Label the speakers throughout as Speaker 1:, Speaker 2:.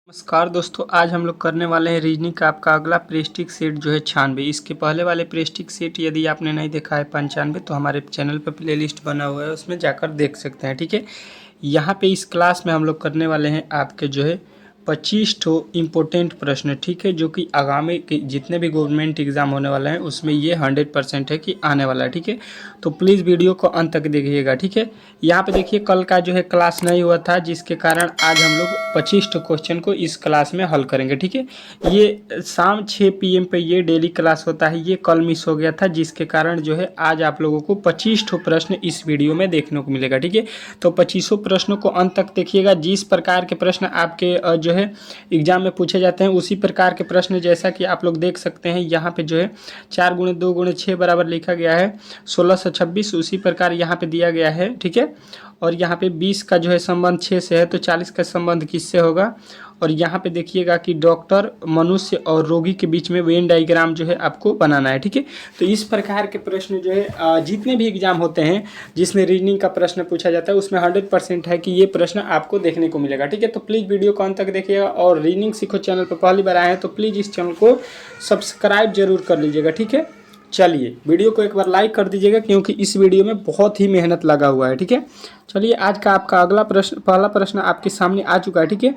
Speaker 1: नमस्कार दोस्तों, आज हम लोग करने वाले हैं रीजनिंग का आपका अगला प्रेस्टिक सेट जो है 96। इसके पहले वाले प्रेस्टिक सेट यदि आपने नहीं देखा है 95 तो हमारे चैनल पर प्लेलिस्ट बना हुआ है, उसमें जाकर देख सकते हैं। ठीक है, यहाँ पे इस क्लास में हम लोग करने वाले हैं आपके जो है 25 ठो इम्पोर्टेंट प्रश्न। ठीक है, जो कि आगामी के जितने भी गवर्नमेंट एग्जाम होने वाले हैं उसमें ये 100% है कि आने वाला है। ठीक है, तो प्लीज़ वीडियो को अंत तक देखिएगा। ठीक है, यहाँ पे देखिए कल का जो है क्लास नहीं हुआ था, जिसके कारण आज हम लोग 25 क्वेश्चन को इस क्लास में हल करेंगे। ठीक है, ये शाम 6 PM पे ये डेली क्लास होता है, ये कल मिस हो गया था, जिसके कारण जो है आज आप लोगों को 25 प्रश्न इस वीडियो में देखने को मिलेगा। ठीक है, तो 25 प्रश्नों को अंत तक देखिएगा। जिस प्रकार के प्रश्न आपके जो है एग्जाम में पूछे जाते हैं उसी प्रकार के प्रश्न, जैसा कि आप लोग देख सकते हैं यहाँ पे जो है 4 × 2 × 6 बराबर लिखा गया है 1626, उसी प्रकार यहाँ पे दिया गया है। ठीक है, और यहाँ पे 20 का जो है संबंध 6 से है, तो 40 का संबंध किससे होगा। और यहाँ पे देखिएगा कि डॉक्टर, मनुष्य और रोगी के बीच में वेन डायग्राम जो है आपको बनाना है। ठीक है, तो इस प्रकार के प्रश्न जो है जितने भी एग्जाम होते हैं जिसमें रीजनिंग का प्रश्न पूछा जाता है उसमें 100% है कि ये प्रश्न आपको देखने को मिलेगा। ठीक है, तो प्लीज़ वीडियो को अंत तक देखिएगा, और रीजनिंग सीखो चैनल पर पहली बार आए हैं तो प्लीज़ इस चैनल को सब्सक्राइब जरूर कर लीजिएगा। ठीक है, चलिए वीडियो को एक बार लाइक कर दीजिएगा, क्योंकि इस वीडियो में बहुत ही मेहनत लगा हुआ है। ठीक है, चलिए आज का आपका अगला प्रश्न, पहला प्रश्न आपके सामने आ चुका है। ठीक है,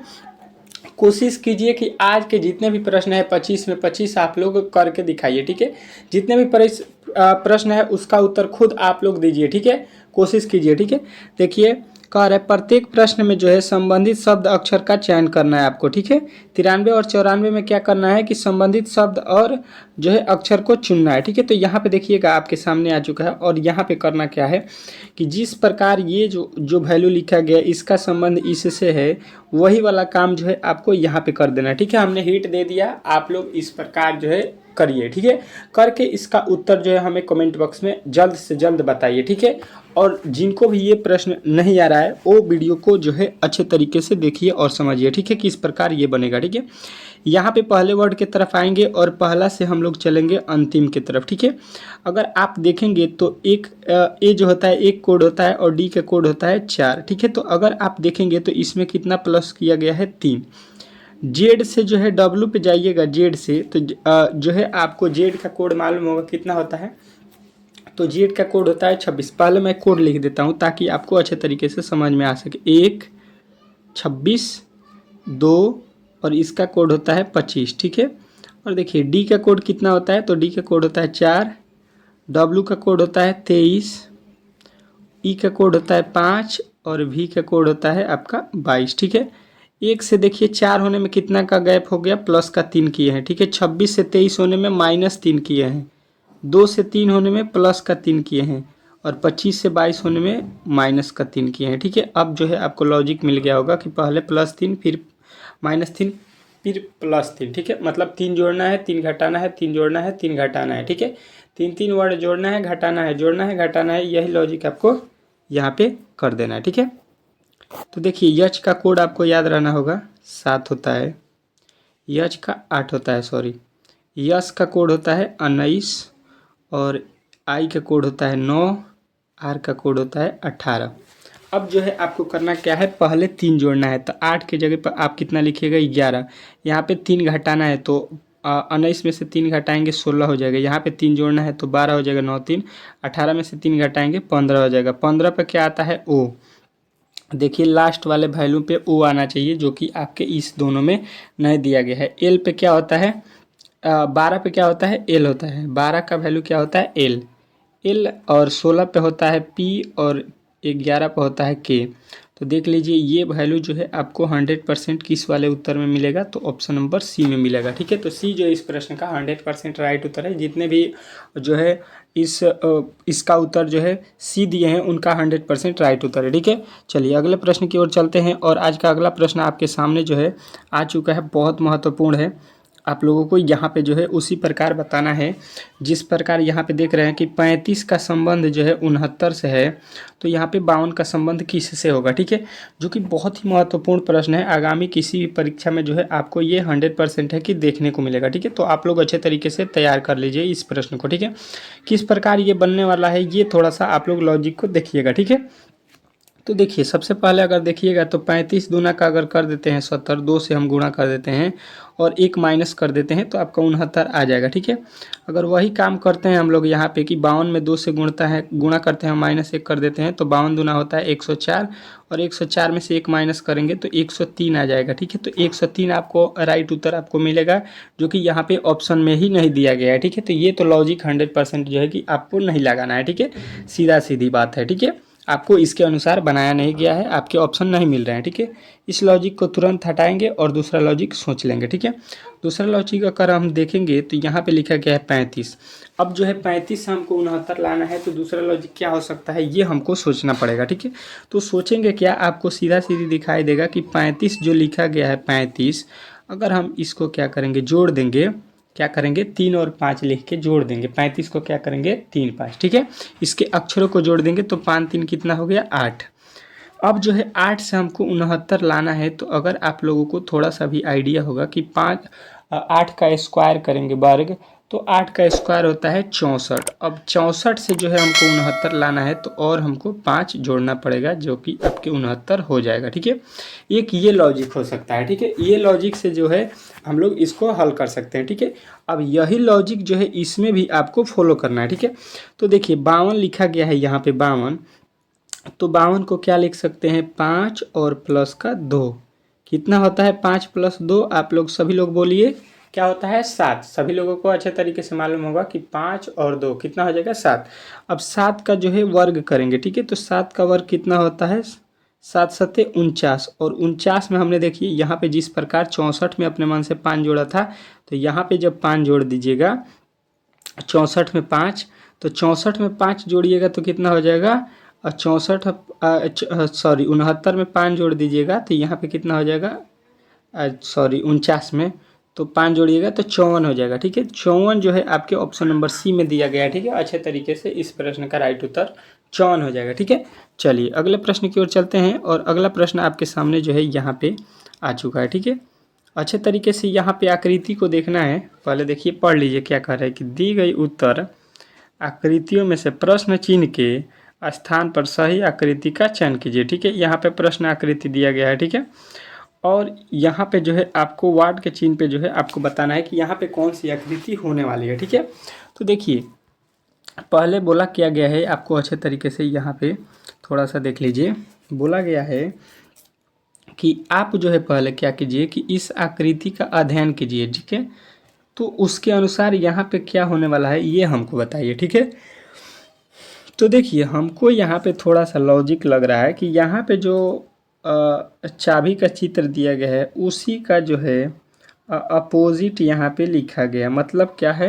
Speaker 1: कोशिश कीजिए कि आज के जितने भी प्रश्न है 25 में 25 आप लोग करके दिखाइए। ठीक है, जितने भी प्रश्न है उसका उत्तर खुद आप लोग दीजिए। ठीक है, कोशिश कीजिए। ठीक है, देखिए कह रहे प्रत्येक प्रश्न में जो है संबंधित शब्द अक्षर का चयन करना है आपको। ठीक है, 93 और 94 में क्या करना है कि संबंधित शब्द और जो है अक्षर को चुनना है। ठीक है, तो यहाँ पे देखिएगा आपके सामने आ चुका है, और यहाँ पे करना क्या है कि जिस प्रकार ये जो वैल्यू लिखा गया इसका संबंध इससे है, वही वाला काम जो है आपको यहाँ पे कर देना है। ठीक है, हमने हिंट दे दिया, आप लोग इस प्रकार जो है करिए। ठीक है, करके इसका उत्तर जो है हमें कमेंट बॉक्स में जल्द से जल्द बताइए। ठीक है, और जिनको भी ये प्रश्न नहीं आ रहा है वो वीडियो को जो है अच्छे तरीके से देखिए और समझिए। ठीक है, किस प्रकार ये बनेगा। ठीक है, यहाँ पे पहले वर्ड की तरफ आएंगे और पहला से हम लोग चलेंगे अंतिम की तरफ। ठीक है, अगर आप देखेंगे तो एक ए जो होता है एक कोड होता है और डी का कोड होता है 4। ठीक है, तो अगर आप देखेंगे तो इसमें कितना प्लस किया गया है 3। जेड से जो है डब्लू पे जाइएगा, जेड से तो जो है आपको जेड का कोड मालूम होगा कितना होता है, तो जेड का कोड होता है 26। पहले मैं कोड लिख देता हूँ ताकि आपको अच्छे तरीके से समझ में आ सके। 1 26 2 और इसका कोड होता है 25। ठीक है, और देखिए डी का कोड कितना होता है, तो डी का कोड होता है 4, डब्लू का कोड होता है 23, ई का कोड होता है 5 और वी का कोड होता है आपका 22। ठीक है, एक से देखिए 4 होने में कितना का गैप हो गया, प्लस का 3 किए हैं। ठीक है, 26 से 23 होने में -3 किए हैं, 2 से 3 होने में प्लस का 3 किए हैं, और 25 से 22 होने में माइनस का 3 किए हैं। ठीक है, अब जो है आपको लॉजिक मिल गया होगा कि पहले +3 फिर -3 फिर +3। ठीक है, मतलब 3 जोड़ना है 3 घटाना है, 3 जोड़ना है 3 घटाना है। ठीक है, 3 वर्ड जोड़ना है घटाना है, जोड़ना है घटाना है, यही लॉजिक आपको यहाँ पे कर देना है। ठीक है, तो देखिए यच का कोड आपको याद रहना होगा 7 होता है, यच का 8 होता है, सॉरी, यस का कोड होता है 19, और आई का कोड होता है 9, आर का कोड होता है 18। अब जो है आपको करना क्या है, पहले 3 जोड़ना है, तो 8 के जगह पर आप कितना लिखिएगा 11, यहाँ पे 3 घटाना है तो 19 में से 3 घटाएंगे 16 हो जाएगा, यहाँ पे 3 जोड़ना है तो 12 हो जाएगा, 9 3 18 में से 3 घटाएंगे 15 हो जाएगा। 15 पे क्या आता है ओ, देखिए लास्ट वाले वैल्यू पे ओ आना चाहिए, जो कि आपके इस दोनों में नहीं दिया गया है। एल पे क्या होता है, 12 पे क्या होता है एल होता है, 12 का वैल्यू क्या होता है एल, और 16 पे होता है पी, और 11 पे होता है के। तो देख लीजिए ये वैल्यू जो है आपको 100% किस वाले उत्तर में मिलेगा, तो ऑप्शन नंबर सी में मिलेगा। ठीक है, तो सी जो इस प्रश्न का 100% राइट उत्तर है। जितने भी जो है इसका उत्तर जो है सी दिए हैं उनका 100% राइट उत्तर है। ठीक है, चलिए अगले प्रश्न की ओर चलते हैं, और आज का अगला प्रश्न आपके सामने जो है आ चुका है, बहुत महत्वपूर्ण है। आप लोगों को यहाँ पे जो है उसी प्रकार बताना है जिस प्रकार यहाँ पे देख रहे हैं कि 35 का संबंध जो है 69 से है, तो यहाँ पे 52 का संबंध किससे होगा। ठीक है, जो कि बहुत ही महत्वपूर्ण प्रश्न है, आगामी किसी भी परीक्षा में जो है आपको ये 100% है कि देखने को मिलेगा। ठीक है, तो आप लोग अच्छे तरीके से तैयार कर लीजिए इस प्रश्न को। ठीक है, किस प्रकार ये बनने वाला है ये थोड़ा सा आप लोग लॉजिक को देखिएगा। ठीक है, तो देखिए सबसे पहले अगर देखिएगा तो 35 दूना का अगर कर देते हैं 70, 2 से हम गुणा कर देते हैं और 1 माइनस कर देते हैं तो आपका 69 आ जाएगा, ठीक है। अगर वही काम करते हैं हम लोग यहाँ पे कि 52 में 2 से गुणा करते हैं, -1 कर देते हैं तो 52 दूना होता है 104 और 104 में से 1 माइनस करेंगे तो 103 आ जाएगा, ठीक है। तो 103 आपको राइट उत्तर आपको मिलेगा, जो कि यहाँ पे ऑप्शन में ही नहीं दिया गया है, ठीक है। तो ये तो लॉजिक 100% जो है कि आपको नहीं लगाना है, ठीक है। सीधा सीधी बात है, ठीक है। आपको इसके अनुसार बनाया नहीं गया है, आपके ऑप्शन नहीं मिल रहे हैं, ठीक है। इस लॉजिक को तुरंत हटाएंगे और दूसरा लॉजिक सोच लेंगे, ठीक है। दूसरा लॉजिक अगर हम देखेंगे तो यहाँ पे लिखा गया है 35। अब जो है 35 से हमको 69 लाना है, तो दूसरा लॉजिक क्या हो सकता है ये हमको सोचना पड़ेगा, ठीक है। तो सोचेंगे क्या, आपको सीधा सीधी दिखाई देगा कि 35 जो लिखा गया है 35, अगर हम इसको क्या करेंगे जोड़ देंगे, क्या करेंगे 3 और 5 लिख के जोड़ देंगे, 35 को क्या करेंगे 3 5, ठीक है। इसके अक्षरों को जोड़ देंगे तो 5 3 कितना हो गया 8। अब जो है 8 से हमको 69 लाना है, तो अगर आप लोगों को थोड़ा सा भी आइडिया होगा कि 8 का स्क्वायर करेंगे वर्ग, तो 8 का स्क्वायर होता है 64। अब 64 से जो है हमको 69 लाना है तो और हमको 5 जोड़ना पड़ेगा, जो कि आपके 69 हो जाएगा, ठीक है। एक ये लॉजिक हो सकता है, ठीक है। ये लॉजिक से जो है हम लोग इसको हल कर सकते हैं, ठीक है। अब यही लॉजिक जो है इसमें भी आपको फॉलो करना है, ठीक है। तो देखिए 52 लिखा गया है यहाँ पे 52, तो 52 को क्या लिख सकते हैं 5 और प्लस का 2, कितना होता है 5 प्लस 2, आप लोग सभी लोग बोलिए क्या होता है 7। सभी लोगों को अच्छे तरीके से मालूम होगा कि 5 और 2 कितना हो जाएगा 7। अब 7 का जो है वर्ग करेंगे, ठीक है। तो 7 का वर्ग कितना होता है 7 सत्ते 49, और 49 में हमने देखिए यहाँ पे जिस प्रकार 64 में अपने मन से 5 जोड़ा था, तो यहाँ पे जब 5 जोड़ दीजिएगा 64 में 5, तो 64 में 5 जोड़िएगा तो कितना हो जाएगा 64, सॉरी 69 में 5 जोड़ दीजिएगा तो यहाँ पे कितना हो जाएगा, सॉरी 49 में तो 5 जोड़िएगा तो 54 हो जाएगा, ठीक है। 54 जो है आपके ऑप्शन नंबर सी में दिया गया है, ठीक है। अच्छे तरीके से इस प्रश्न का राइट उत्तर 54 हो जाएगा, ठीक है। चलिए अगले प्रश्न की ओर चलते हैं, और अगला प्रश्न आपके सामने जो है यहाँ पे आ चुका है, ठीक है। अच्छे तरीके से यहाँ पे आकृति को देखना है, पहले देखिए पढ़ लीजिए क्या कह रहा है कि दी गई उत्तर आकृतियों में से प्रश्न चिन्ह के स्थान पर सही आकृति का चयन कीजिए, ठीक है। यहाँ पे प्रश्न आकृति दिया गया है, ठीक है। और यहाँ पे जो है आपको वार्ड के चिन्ह पे जो है आपको बताना है कि यहाँ पे कौन सी आकृति होने वाली है, ठीक है। तो देखिए पहले बोला क्या गया है, आपको अच्छे तरीके से यहाँ पे थोड़ा सा देख लीजिए। बोला गया है कि आप जो है पहले क्या कीजिए कि इस आकृति का अध्ययन कीजिए, ठीक है। तो उसके अनुसार यहाँ पे क्या होने वाला है ये हमको बताइए, ठीक है। तो देखिए हमको यहाँ पे थोड़ा सा लॉजिक लग रहा है कि यहाँ पे जो चाबी का चित्र दिया गया है उसी का जो है अपोजिट यहाँ पे लिखा गया, मतलब क्या है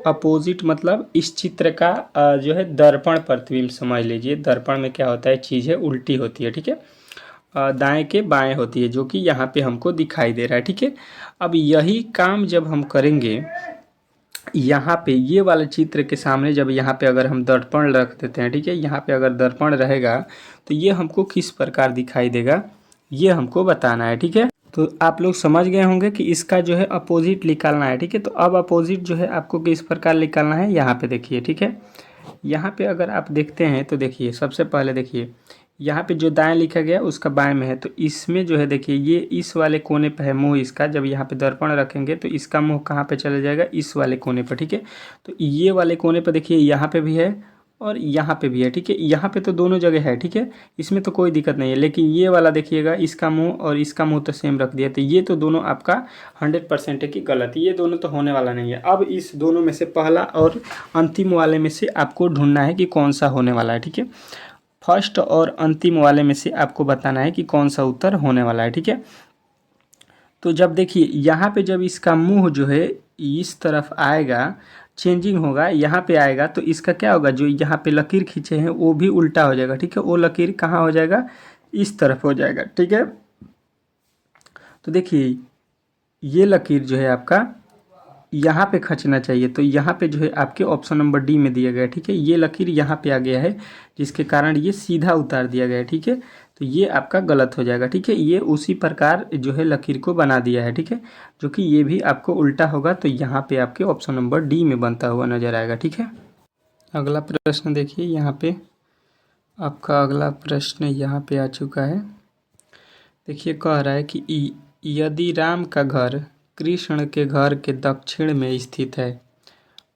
Speaker 1: अपोजिट, मतलब इस चित्र का जो है दर्पण प्रतिबिंब समझ लीजिए। दर्पण में क्या होता है चीज़ें उल्टी होती है, ठीक है, दाएं के बाएं होती है, जो कि यहाँ पे हमको दिखाई दे रहा है, ठीक है। अब यही काम जब हम करेंगे यहाँ पे ये वाले चित्र के सामने, जब यहाँ पे अगर हम दर्पण रख देते हैं, ठीक है, यहाँ पे अगर दर्पण रहेगा तो ये हमको किस प्रकार दिखाई देगा ये हमको बताना है, ठीक है। तो आप लोग समझ गए होंगे कि इसका जो है अपोजिट निकालना है, ठीक है। तो अब अपोजिट जो है आपको किस प्रकार निकालना है यहाँ पे देखिए, ठीक है। यहाँ पे अगर आप देखते हैं तो देखिए सबसे पहले देखिए यहाँ पे जो दाएं लिखा गया उसका बाएं में है, तो इसमें जो है देखिए ये इस वाले कोने पे है मुंह इसका, जब यहाँ पे दर्पण रखेंगे तो इसका मुंह कहाँ पे चला जाएगा इस वाले कोने पर, ठीक है। तो ये वाले कोने पर देखिए यहाँ पे भी है और यहाँ पे भी है, ठीक है। यहाँ पे तो दोनों जगह है, ठीक है, इसमें तो कोई दिक्कत नहीं है। लेकिन ये वाला देखिएगा इसका मुंह और इसका मुंह तो सेम रख दिया, तो ये तो दोनों आपका 100% है कि गलत, ये दोनों तो होने वाला नहीं है। अब इस दोनों में से पहला और अंतिम वाले में से आपको ढूंढना है कि कौन सा होने वाला है, ठीक है। फर्स्ट और अंतिम वाले में से आपको बताना है कि कौन सा उत्तर होने वाला है, ठीक है। तो जब देखिए यहाँ पे जब इसका मुंह जो है इस तरफ आएगा, चेंजिंग होगा, यहाँ पे आएगा, तो इसका क्या होगा जो यहाँ पे लकीर खींचे हैं वो भी उल्टा हो जाएगा, ठीक है। वो लकीर कहाँ हो जाएगा इस तरफ हो जाएगा, ठीक है। तो देखिए ये लकीर जो है आपका यहाँ पे खींचना चाहिए, तो यहाँ पे जो है आपके ऑप्शन नंबर डी में दिया गया है, ठीक है। ये लकीर यहाँ पे आ गया है जिसके कारण ये सीधा उतार दिया गया है, ठीक है। तो ये आपका गलत हो जाएगा, ठीक है। ये उसी प्रकार जो है लकीर को बना दिया है, ठीक है, जो कि ये भी आपको उल्टा होगा, तो यहाँ पे आपके ऑप्शन नंबर डी में बनता हुआ नजर आएगा, ठीक है। अगला प्रश्न देखिए यहाँ पे आपका अगला प्रश्न यहाँ पे आ चुका है। देखिए कह रहा है कि यदि राम का घर कृष्ण के घर के दक्षिण में स्थित है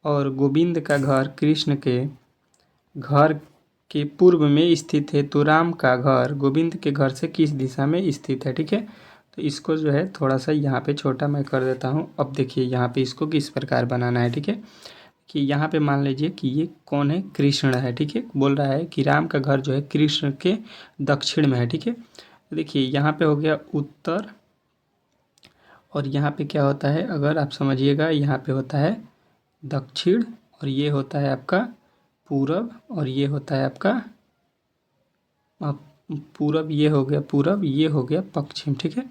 Speaker 1: और गोविंद का घर कृष्ण के घर के पूर्व में स्थित है तो राम का घर गोविंद के घर से किस दिशा में स्थित है। ठीक है, तो इसको जो है थोड़ा सा यहाँ पे छोटा मैं कर देता हूँ। अब देखिए यहाँ पे इसको किस प्रकार बनाना है। ठीक है, कि यहाँ पे मान लीजिए कि ये कौन है, कृष्ण है। ठीक है, बोल रहा है कि राम का घर जो है कृष्ण के दक्षिण में है। ठीक है, तो देखिए यहाँ पे हो गया उत्तर और यहाँ पे क्या होता है, अगर आप समझिएगा यहाँ पे होता है दक्षिण और ये होता है आपका पूरब और ये होता है आपका पूरब, ये हो गया पूरब, ये हो गया पश्चिम। ठीक है,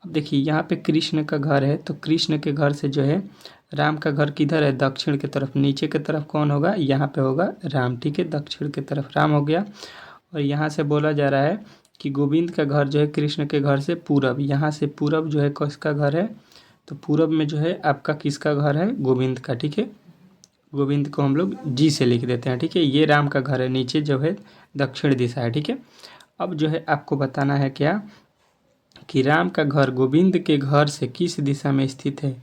Speaker 1: अब देखिए यहाँ पे कृष्ण का घर है तो कृष्ण के घर से जो है राम का घर किधर है, दक्षिण की तरफ। नीचे की तरफ कौन होगा, यहाँ पे होगा राम। ठीक है, दक्षिण की तरफ राम हो गया। और यहाँ से बोला जा रहा है कि गोविंद का घर जो है कृष्ण के घर से पूरब, यहाँ से पूरब जो है किसका घर है, तो पूरब में जो है आपका किसका घर है, गोविंद का। ठीक है, गोविंद को हम लोग जी से लिख देते हैं। ठीक है, ये राम का घर है, नीचे जो है दक्षिण दिशा है। ठीक है, अब जो है आपको बताना है क्या कि राम का घर गोविंद के घर से किस दिशा में स्थित है।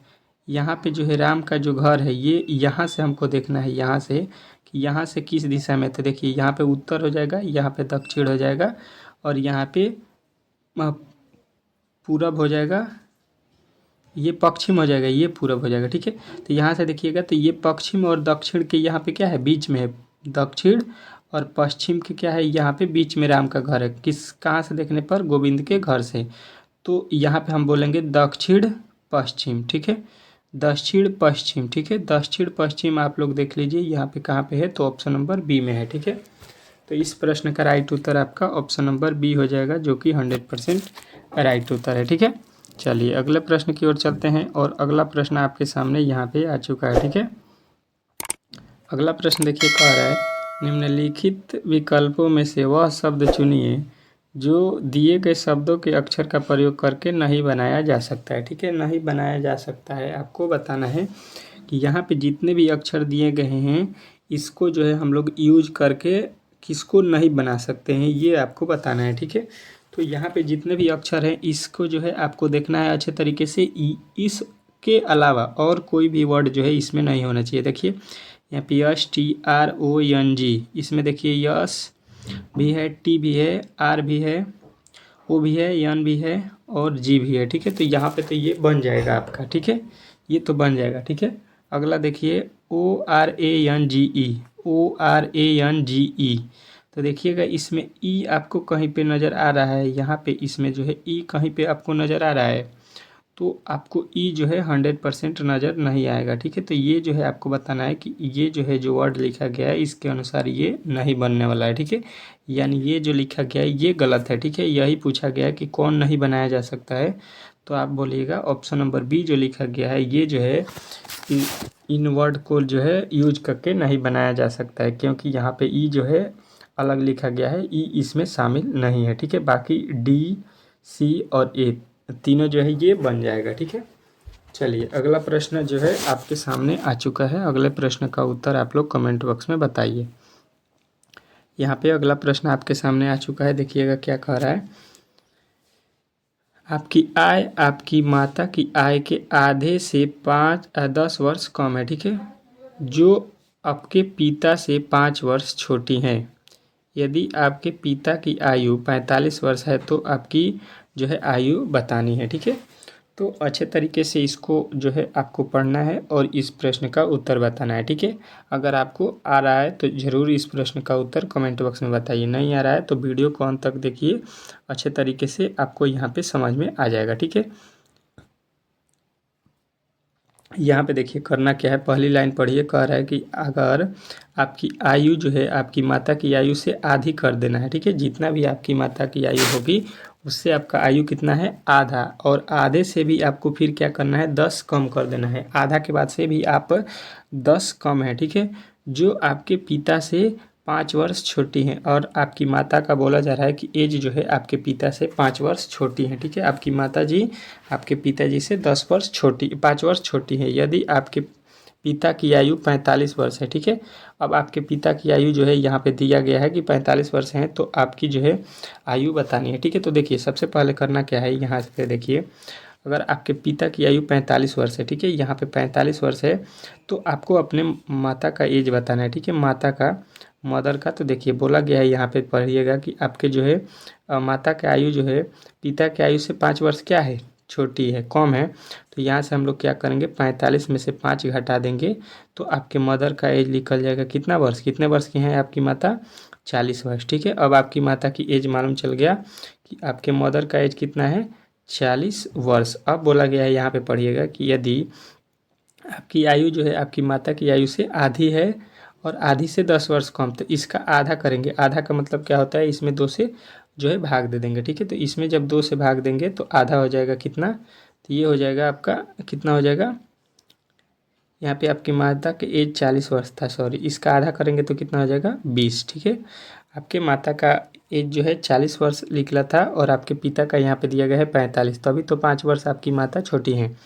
Speaker 1: यहाँ पे जो है राम का जो घर है ये यहाँ से हमको देखना है, यहाँ से कि यहाँ से किस दिशा में। तो देखिए यहाँ पे उत्तर हो जाएगा, यहाँ पे दक्षिण हो जाएगा और यहाँ पे पूरब हो जाएगा, ये पश्चिम हो जाएगा, ये पूरब हो जाएगा। ठीक है, तो यहाँ से देखिएगा तो ये पश्चिम और दक्षिण के यहाँ पे क्या है, बीच में है। दक्षिण और पश्चिम के क्या है, यहाँ पे बीच में राम का घर है। किस कहाँ से देखने पर, गोविंद के घर से। तो यहाँ पे हम बोलेंगे दक्षिण पश्चिम। ठीक है, दक्षिण पश्चिम। ठीक है, दक्षिण पश्चिम आप लोग देख लीजिए यहाँ पे कहाँ पे है, तो ऑप्शन नंबर बी में है। ठीक है, तो इस प्रश्न का राइट उत्तर आपका ऑप्शन नंबर बी हो जाएगा, जो कि 100% राइट उत्तर है। ठीक है, चलिए अगले प्रश्न की ओर चलते हैं और अगला प्रश्न आपके सामने यहाँ पे आ चुका है। ठीक है, अगला प्रश्न देखिए कह रहा है निम्नलिखित विकल्पों में से वह शब्द चुनिए जो दिए गए शब्दों के अक्षर का प्रयोग करके नहीं बनाया जा सकता है। ठीक है, नहीं बनाया जा सकता है, आपको बताना है कि यहाँ पे जितने भी अक्षर दिए गए हैं इसको जो है हम लोग यूज करके किसको नहीं बना सकते हैं, ये आपको बताना है। ठीक है, तो यहाँ पे जितने भी अक्षर हैं इसको जो है आपको देखना है अच्छे तरीके से। इसके अलावा और कोई भी वर्ड जो है इसमें नहीं होना चाहिए। देखिए यहाँ पे STRONG, इसमें देखिए यस भी है, टी भी है, आर भी है, ओ भी है, एन भी है और जी भी है। ठीक है, तो यहाँ पे तो ये बन जाएगा आपका। ठीक है, ये तो बन जाएगा। ठीक है, अगला देखिए ORANGE, ORANGE, तो देखिएगा इसमें ई आपको कहीं पे नज़र आ रहा है, यहाँ पे इसमें जो है ई कहीं पे आपको नज़र आ रहा है, तो आपको ई जो है 100% नज़र नहीं आएगा। ठीक है, तो ये जो है आपको बताना है कि ये जो है जो वर्ड लिखा गया है इसके अनुसार ये नहीं बनने वाला है। ठीक है, यानी ये जो लिखा गया है ये गलत है। ठीक है, यही पूछा गया है कि कौन नहीं बनाया जा सकता है, तो आप बोलिएगा ऑप्शन नंबर बी जो लिखा गया है ये जो है इन वर्ड को जो है यूज करके नहीं बनाया जा सकता है, क्योंकि यहाँ पे ई जो है अलग लिखा गया है, ई इसमें शामिल नहीं है। ठीक है, बाकी डी, सी और ए तीनों जो है ये बन जाएगा। ठीक है, चलिए अगला प्रश्न जो है आपके सामने आ चुका है। अगले प्रश्न का उत्तर आप लोग कमेंट बॉक्स में बताइए। यहाँ पे अगला प्रश्न आपके सामने आ चुका है, देखिएगा क्या कह रहा है। आपकी आय आपकी माता की आय के आधे से 10 वर्ष कम है। ठीक है, जो आपके पिता से 5 वर्ष छोटी हैं। यदि आपके पिता की आयु 45 वर्ष है तो आपकी जो है आयु बतानी है। ठीक है, तो अच्छे तरीके से इसको जो है आपको पढ़ना है और इस प्रश्न का उत्तर बताना है। ठीक है, अगर आपको आ रहा है तो ज़रूर इस प्रश्न का उत्तर कमेंट बॉक्स में बताइए, नहीं आ रहा है तो वीडियो को अंत तक देखिए, अच्छे तरीके से आपको यहाँ पे समझ में आ जाएगा। ठीक है, यहाँ पे देखिए करना क्या है, पहली लाइन पढ़िए, कह रहा है कि अगर आपकी आयु जो है आपकी माता की आयु से आधी कर देना है। ठीक है, जितना भी आपकी माता की आयु होगी उससे आपका आयु कितना है, आधा, और आधे से भी आपको फिर क्या करना है, 10 कम कर देना है। आधा के बाद से भी आप 10 कम है। ठीक है, जो आपके पिता से 5 वर्ष छोटी हैं और आपकी माता का बोला जा रहा है कि एज जो है आपके पिता से 5 वर्ष छोटी है। ठीक है, आपकी माता जी आपके पिताजी से 10 वर्ष छोटी, 5 वर्ष छोटी है। यदि आपके पिता की आयु 45 वर्ष है, ठीक है। अब आपके पिता की आयु जो है यहाँ पे दिया गया है कि 45 वर्ष है, तो आपकी जो है आयु बतानी है, ठीक है। तो देखिए सबसे पहले करना क्या है, यहाँ से देखिए अगर आपके पिता की आयु 45 वर्ष है, ठीक है, यहाँ पे 45 वर्ष है, तो आपको अपने माता का एज बताना है, ठीक है, माता का, मदर का। तो देखिए बोला गया है यहाँ पे पढ़िएगा कि आपके जो है माता की आयु जो है पिता की आयु से 5 वर्ष क्या है, छोटी है, कम है। तो यहाँ से हम लोग क्या करेंगे, 45 में से 5 घटा देंगे तो आपके मदर का एज निकल जाएगा कितना वर्ष, कितने वर्ष की हैं आपकी माता, 40 वर्ष, ठीक है। अब आपकी माता की एज मालूम चल गया कि आपके मदर का एज कितना है, 40 वर्ष। अब बोला गया है यहाँ पे पढ़िएगा कि यदि आपकी आयु जो है आपकी माता की आयु से आधी है और आधी से 10 वर्ष कम, तो इसका आधा करेंगे। आधा का मतलब क्या होता है, इसमें 2 से जो है भाग दे देंगे, ठीक है। तो इसमें जब 2 से भाग देंगे तो आधा हो जाएगा कितना, तो ये हो जाएगा आपका कितना हो जाएगा, यहाँ पे आपकी माता के एज 40 वर्ष था, सॉरी, इसका आधा करेंगे तो कितना हो जाएगा 20, ठीक है। आपके माता का एज जो है 40 वर्ष निकला था और आपके पिता का यहाँ पे दिया गया है 45, तो अभी तो 5 वर्ष आपकी माता छोटी हैं।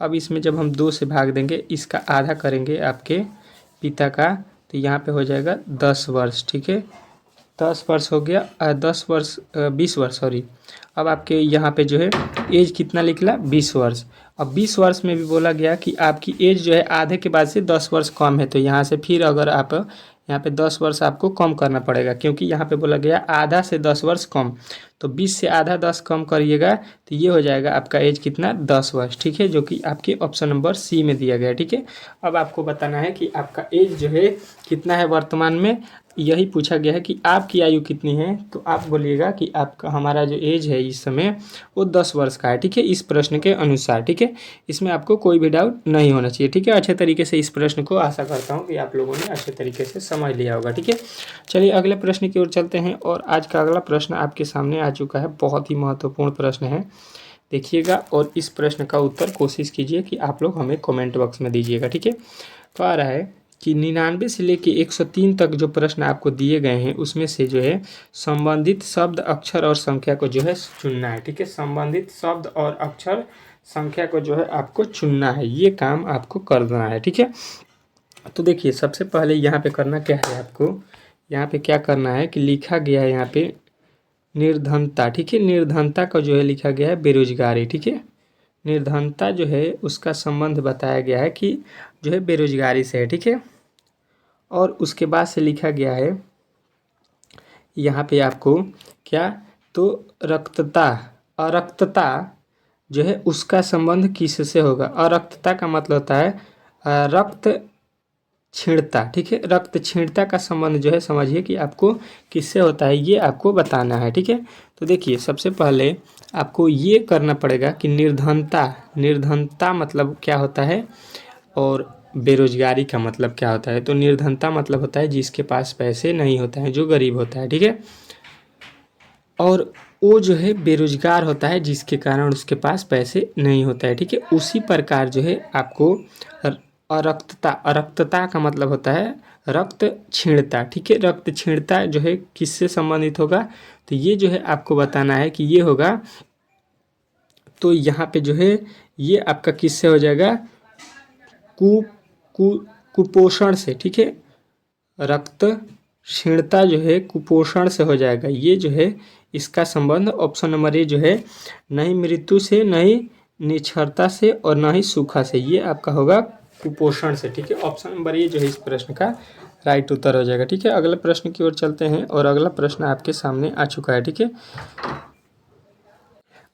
Speaker 1: अब इसमें जब हम 2 से भाग देंगे, इसका आधा करेंगे आपके पिता का, तो यहाँ पे हो जाएगा 10 वर्ष, ठीक है। 10 वर्ष हो गया, 10 वर्ष 20 वर्ष, सॉरी। अब आपके यहाँ पे जो है एज कितना निकला, 20 वर्ष। अब 20 वर्ष में भी बोला गया कि आपकी एज जो है आधे के बाद से 10 वर्ष कम है, तो यहाँ से फिर अगर आप यहाँ पे 10 वर्ष आपको कम करना पड़ेगा, क्योंकि यहाँ पे बोला गया आधा से 10 वर्ष कम, तो 20 से आधा 10 कम करिएगा तो ये हो जाएगा आपका एज कितना, 10 वर्ष, ठीक है, जो कि आपके ऑप्शन नंबर सी में दिया गया है, ठीक है। अब आपको बताना है कि आपका एज जो है कितना है वर्तमान में, यही पूछा गया है कि आपकी आयु कितनी है, तो आप बोलिएगा कि आपका हमारा जो एज है इस समय वो 10 वर्ष का है, ठीक है, इस प्रश्न के अनुसार, ठीक है। इसमें आपको कोई भी डाउट नहीं होना चाहिए, ठीक है। अच्छे तरीके से इस प्रश्न को आशा करता हूँ कि आप लोगों ने अच्छे तरीके से समझ लिया होगा, ठीक है। चलिए अगले प्रश्न की ओर चलते हैं, और आज का अगला प्रश्न आपके सामने आ चुका है, बहुत ही महत्वपूर्ण प्रश्न है, देखिएगा, और इस प्रश्न का उत्तर कोशिश कीजिए कि आप लोग हमें कमेंट बॉक्स में दीजिएगा, ठीक है। तो आ रहा है कि 99 से लेके 103 तक जो प्रश्न आपको दिए गए हैं उसमें से जो है संबंधित शब्द, अक्षर और संख्या को जो है चुनना है, ठीक है। संबंधित शब्द और अक्षर संख्या को जो है आपको चुनना है, ये काम आपको करना है, ठीक है। तो देखिए सबसे पहले यहाँ पे करना क्या है, आपको यहाँ पे क्या करना है कि लिखा गया है यहाँ पे निर्धनता, ठीक है। निर्धनता का जो है लिखा गया है बेरोजगारी, ठीक है। निर्धनता जो है उसका संबंध बताया गया है कि जो है बेरोजगारी से है, ठीक है। और उसके बाद से लिखा गया है यहाँ पे आपको क्या, तो रक्तता, अरक्तता जो है उसका संबंध किससे होगा। अरक्तता का मतलब होता है रक्त छीणता, ठीक है। रक्त छीणता का संबंध जो है समझिए कि आपको किससे होता है, ये आपको बताना है, ठीक है। तो देखिए सबसे पहले आपको ये करना पड़ेगा कि निर्धनता, निर्धनता मतलब क्या होता है और बेरोजगारी का मतलब क्या होता है। तो निर्धनता मतलब होता है जिसके पास पैसे नहीं होता है, जो गरीब होता है, ठीक है। और वो जो है बेरोजगार होता है जिसके कारण उसके पास पैसे नहीं होता है, ठीक है। उसी प्रकार जो है आपको अरक्तता, अरक्तता का मतलब होता है रक्त छीणता, ठीक है। रक्त छीणता जो है किससे संबंधित होगा, तो ये जो है आपको बताना है कि ये होगा, तो यहाँ पे जो है ये आपका किससे हो जाएगा, कु कु कुपोषण से, ठीक है। रक्त क्षीणता जो है कुपोषण से हो जाएगा, ये जो है इसका संबंध ऑप्शन नंबर ए जो है, नहीं मृत्यु से, नहीं निरक्षरता से और ना ही सूखा से, ये आपका होगा कुपोषण से, ठीक है। ऑप्शन नंबर ए जो है इस प्रश्न का राइट उत्तर हो जाएगा, ठीक है। अगले प्रश्न की ओर चलते हैं, और अगला प्रश्न आपके सामने आ चुका है, ठीक है।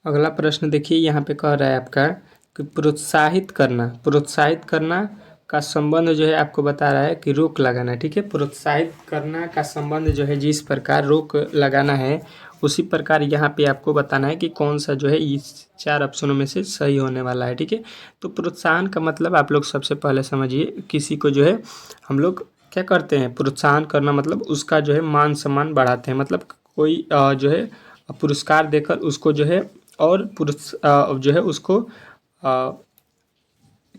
Speaker 1: अगला प्रश्न देखिए यहाँ पे कह रहा है आपका कि प्रोत्साहित करना, प्रोत्साहित करना का संबंध जो है आपको बता रहा है कि रोक लगाना, ठीक है। प्रोत्साहित करना का संबंध जो है जिस प्रकार रोक लगाना है उसी प्रकार यहाँ पे आपको बताना है कि कौन सा जो है इस 4 ऑप्शनों में से सही होने वाला है, ठीक है। तो प्रोत्साहन का मतलब आप लोग सबसे पहले समझिए, किसी को जो है हम लोग क्या करते हैं, प्रोत्साहन करना मतलब उसका जो है मान सम्मान बढ़ाते हैं, मतलब कोई जो है पुरस्कार देकर उसको जो है और जो है उसको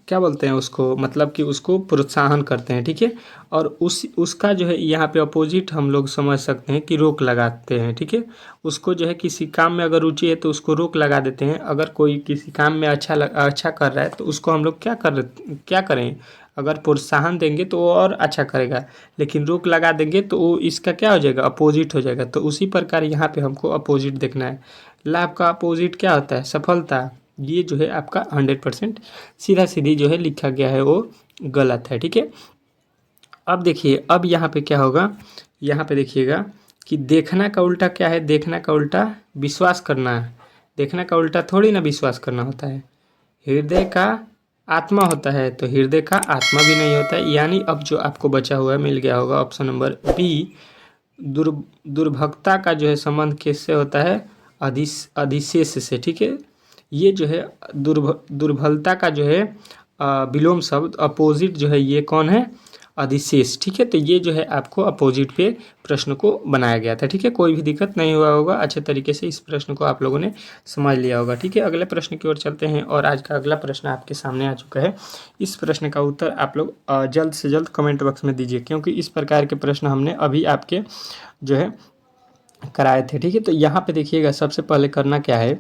Speaker 1: क्या बोलते हैं उसको, मतलब कि उसको प्रोत्साहन करते हैं, ठीक है। और उसका जो है यहाँ पे अपोजिट हम लोग समझ सकते हैं कि रोक लगाते हैं, ठीक है। उसको जो है किसी काम में अगर रुचि है तो उसको रोक लगा देते हैं, अगर कोई किसी काम में अच्छा कर रहा है तो उसको हम लोग क्या करें, अगर प्रोत्साहन देंगे तो वो और अच्छा करेगा, लेकिन रोक लगा देंगे तो वो इसका क्या हो जाएगा, अपोजिट हो जाएगा। तो उसी प्रकार यहाँ पे हमको अपोजिट देखना है। लाभ का अपोजिट क्या होता है, सफलता। ये जो है आपका 100% सीधा सीधी जो है लिखा गया है वो गलत है, ठीक है। अब देखिए, अब यहाँ पे क्या होगा, यहाँ पे देखिएगा कि देखना का उल्टा क्या है, देखना का उल्टा विश्वास करना है। देखना का उल्टा थोड़ी ना विश्वास करना होता है। हृदय का आत्मा होता है तो हृदय का आत्मा भी नहीं होता है। यानी अब जो आपको बचा हुआ है मिल गया होगा ऑप्शन नंबर बी, दुर्भगता का जो है संबंध किससे होता है, अधिशेष से, ठीक है। ये जो है दुर्बलता का जो है विलोम शब्द अपोजिट जो है ये कौन है, अधिशेष, ठीक है। तो ये जो है आपको अपोजिट पे प्रश्न को बनाया गया था, ठीक है। कोई भी दिक्कत नहीं हुआ होगा, अच्छे तरीके से इस प्रश्न को आप लोगों ने समझ लिया होगा, ठीक है। अगले प्रश्न की ओर चलते हैं और आज का अगला प्रश्न आपके सामने आ चुका है। इस प्रश्न का उत्तर आप लोग जल्द से जल्द कमेंट बॉक्स में दीजिए, क्योंकि इस प्रकार के प्रश्न हमने अभी आपके जो है कराए थे, ठीक है। तो यहाँ पे देखिएगा, सबसे पहले करना क्या है,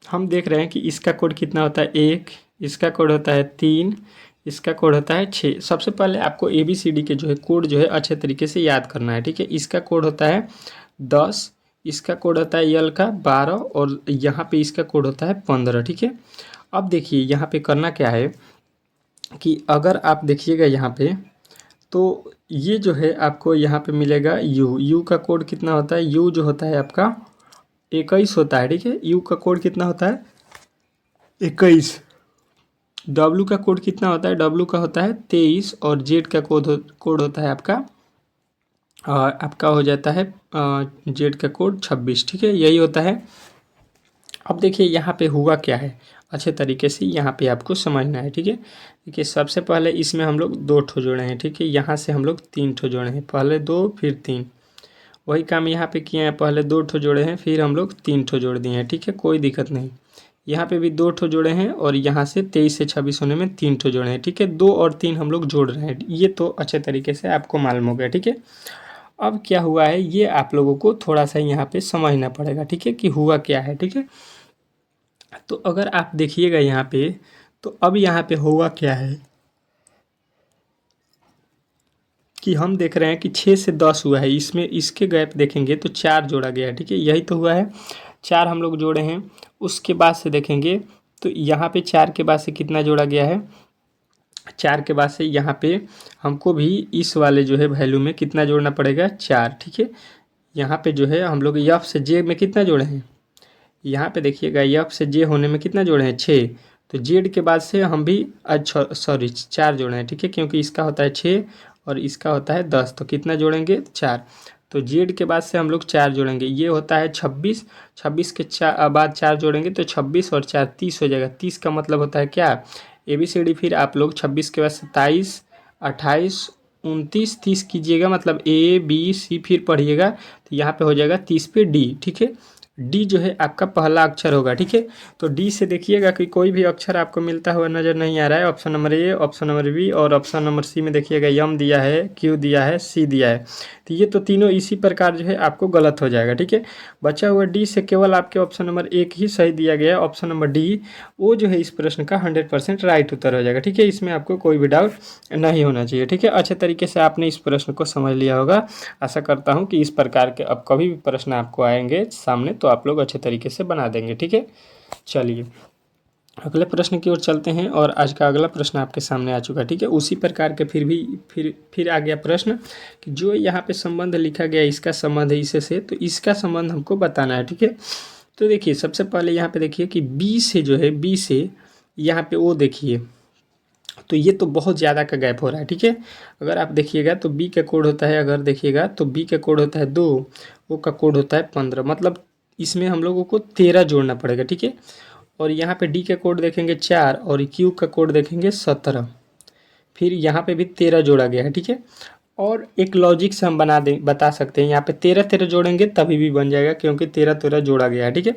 Speaker 1: हम देख रहे हैं कि इसका कोड कितना होता है 1, इसका कोड होता है 3, इसका कोड होता है 6। सबसे पहले आपको ABCD के जो है कोड जो है अच्छे तरीके से याद करना है, ठीक है। इसका कोड होता है 10, इसका कोड होता है यल का 12 और यहाँ पे इसका कोड होता है 15, ठीक है। अब देखिए यहाँ पे करना क्या है कि अगर आप देखिएगा यहाँ पे, तो ये जो है आपको यहाँ पे मिलेगा यू का कोड कितना होता है, यू जो होता है आपका 21 होता है, ठीक है। यू का कोड कितना होता है 21। डब्लू का कोड कितना होता है, डब्लू का होता है 23 और जेड का कोड होता है आपका आपका हो जाता है जेड का कोड 26, ठीक है। यही होता है। अब देखिए यहाँ पे हुआ क्या है, अच्छे तरीके से यहाँ पे आपको समझना है, ठीक है। देखिए सबसे पहले इसमें हम लोग 2 ठो जोड़े हैं, ठीक है। यहाँ से हम लोग 3 ठो जोड़े हैं, पहले 2 फिर 3। वही काम यहाँ पे किए हैं, पहले 2 ठो जोड़े हैं फिर हम लोग 3 ठो जोड़ दिए हैं, ठीक है। कोई दिक्कत नहीं। यहाँ पे भी 2 ठो जोड़े हैं और यहाँ से 23 से 26 होने में 3 ठो जोड़े हैं, ठीक है। 2 और 3 हम लोग जोड़ रहे हैं, ये तो अच्छे तरीके से आपको मालूम हो गया, ठीक है। अब क्या हुआ है ये आप लोगों को थोड़ा सा यहाँ पे समझना पड़ेगा, ठीक है, कि हुआ क्या है, ठीक है। तो अगर आप देखिएगा यहाँ पे, तो अब यहाँ पे हुआ क्या है कि हम देख रहे हैं कि 6 से 10 हुआ है, इसमें इसके गैप देखेंगे तो 4 जोड़ा गया है, ठीक है। यही तो हुआ है, 4 हम लोग जोड़े हैं। उसके बाद से देखेंगे तो यहाँ पे 4 के बाद से कितना जोड़ा गया है, 4 के बाद से यहाँ पे हमको भी इस वाले जो है वैल्यू में कितना जोड़ना पड़ेगा, 4, ठीक है। यहाँ पे जो है हम लोग एफ से जे में कितना जोड़े हैं, यहाँ पे देखिएगा एफ से जे होने में कितना जोड़े हैं, 6। तो जेड के बाद से हम भी अच्छा सॉरी 4 जोड़े हैं, ठीक है, क्योंकि इसका होता है 6 और इसका होता है 10, तो कितना जोड़ेंगे 4। तो जेड के बाद से हम लोग 4 जोड़ेंगे, ये होता है 26। 26 के बाद 4 जोड़ेंगे तो 26 और 4 30 हो जाएगा। 30 का मतलब होता है क्या, ABCD। फिर आप लोग 26 के बाद 27, 28, 29, 30 कीजिएगा, मतलब ABC फिर पढ़िएगा तो यहाँ पे हो जाएगा 30 पे D, ठीक है। डी जो है आपका पहला अक्षर होगा, ठीक है। तो डी से देखिएगा कि कोई भी अक्षर आपको मिलता हुआ नज़र नहीं आ रहा है। Option number A, option number B और ऑप्शन नंबर सी में देखिएगा यम दिया है, क्यू दिया है, सी दिया है। तो ये तो तीनों इसी प्रकार जो है आपको गलत हो जाएगा, ठीक है। बचा हुआ डी से केवल आपके ऑप्शन नंबर एक ही सही दिया गया है, ऑप्शन नंबर डी, वो जो है इस प्रश्न का 100% राइट उत्तर हो जाएगा, ठीक है। इसमें आपको कोई भी डाउट नहीं होना चाहिए, ठीक है। अच्छे तरीके से आपने इस प्रश्न को समझ लिया होगा। आशा करता हूँ कि इस प्रकार के अब कभी भी प्रश्न आपको आएंगे सामने तो आप लोग अच्छे तरीके से बना देंगे, ठीक है। चलिए अगले प्रश्न की ओर चलते हैं और आज का अगला प्रश्न आपके सामने आ चुका है, ठीक है। उसी प्रकार के फिर आ गया प्रश्न कि जो यहाँ पे संबंध लिखा गया इसका संबंध है इससे से, तो इसका संबंध हमको बताना है, ठीक है। तो देखिए सबसे पहले यहाँ पे देखिए कि बी से जो है, बी से यहाँ पे ओ देखिए, तो ये तो बहुत ज़्यादा का गैप हो रहा है, ठीक है। अगर आप देखिएगा तो बी का कोड होता है, अगर देखिएगा तो बी का कोड होता है 2, ओ का कोड होता है 15, मतलब इसमें हम लोगों को 13 जोड़ना पड़ेगा, ठीक है। और यहाँ पे डी का कोड देखेंगे 4 और क्यू का कोड देखेंगे 17, फिर यहाँ पे भी 13 जोड़ा गया है, ठीक है। और एक लॉजिक से हम बता सकते हैं, यहाँ पे 13 जोड़ेंगे तभी भी बन जाएगा, क्योंकि 13 जोड़ा गया है, ठीक है।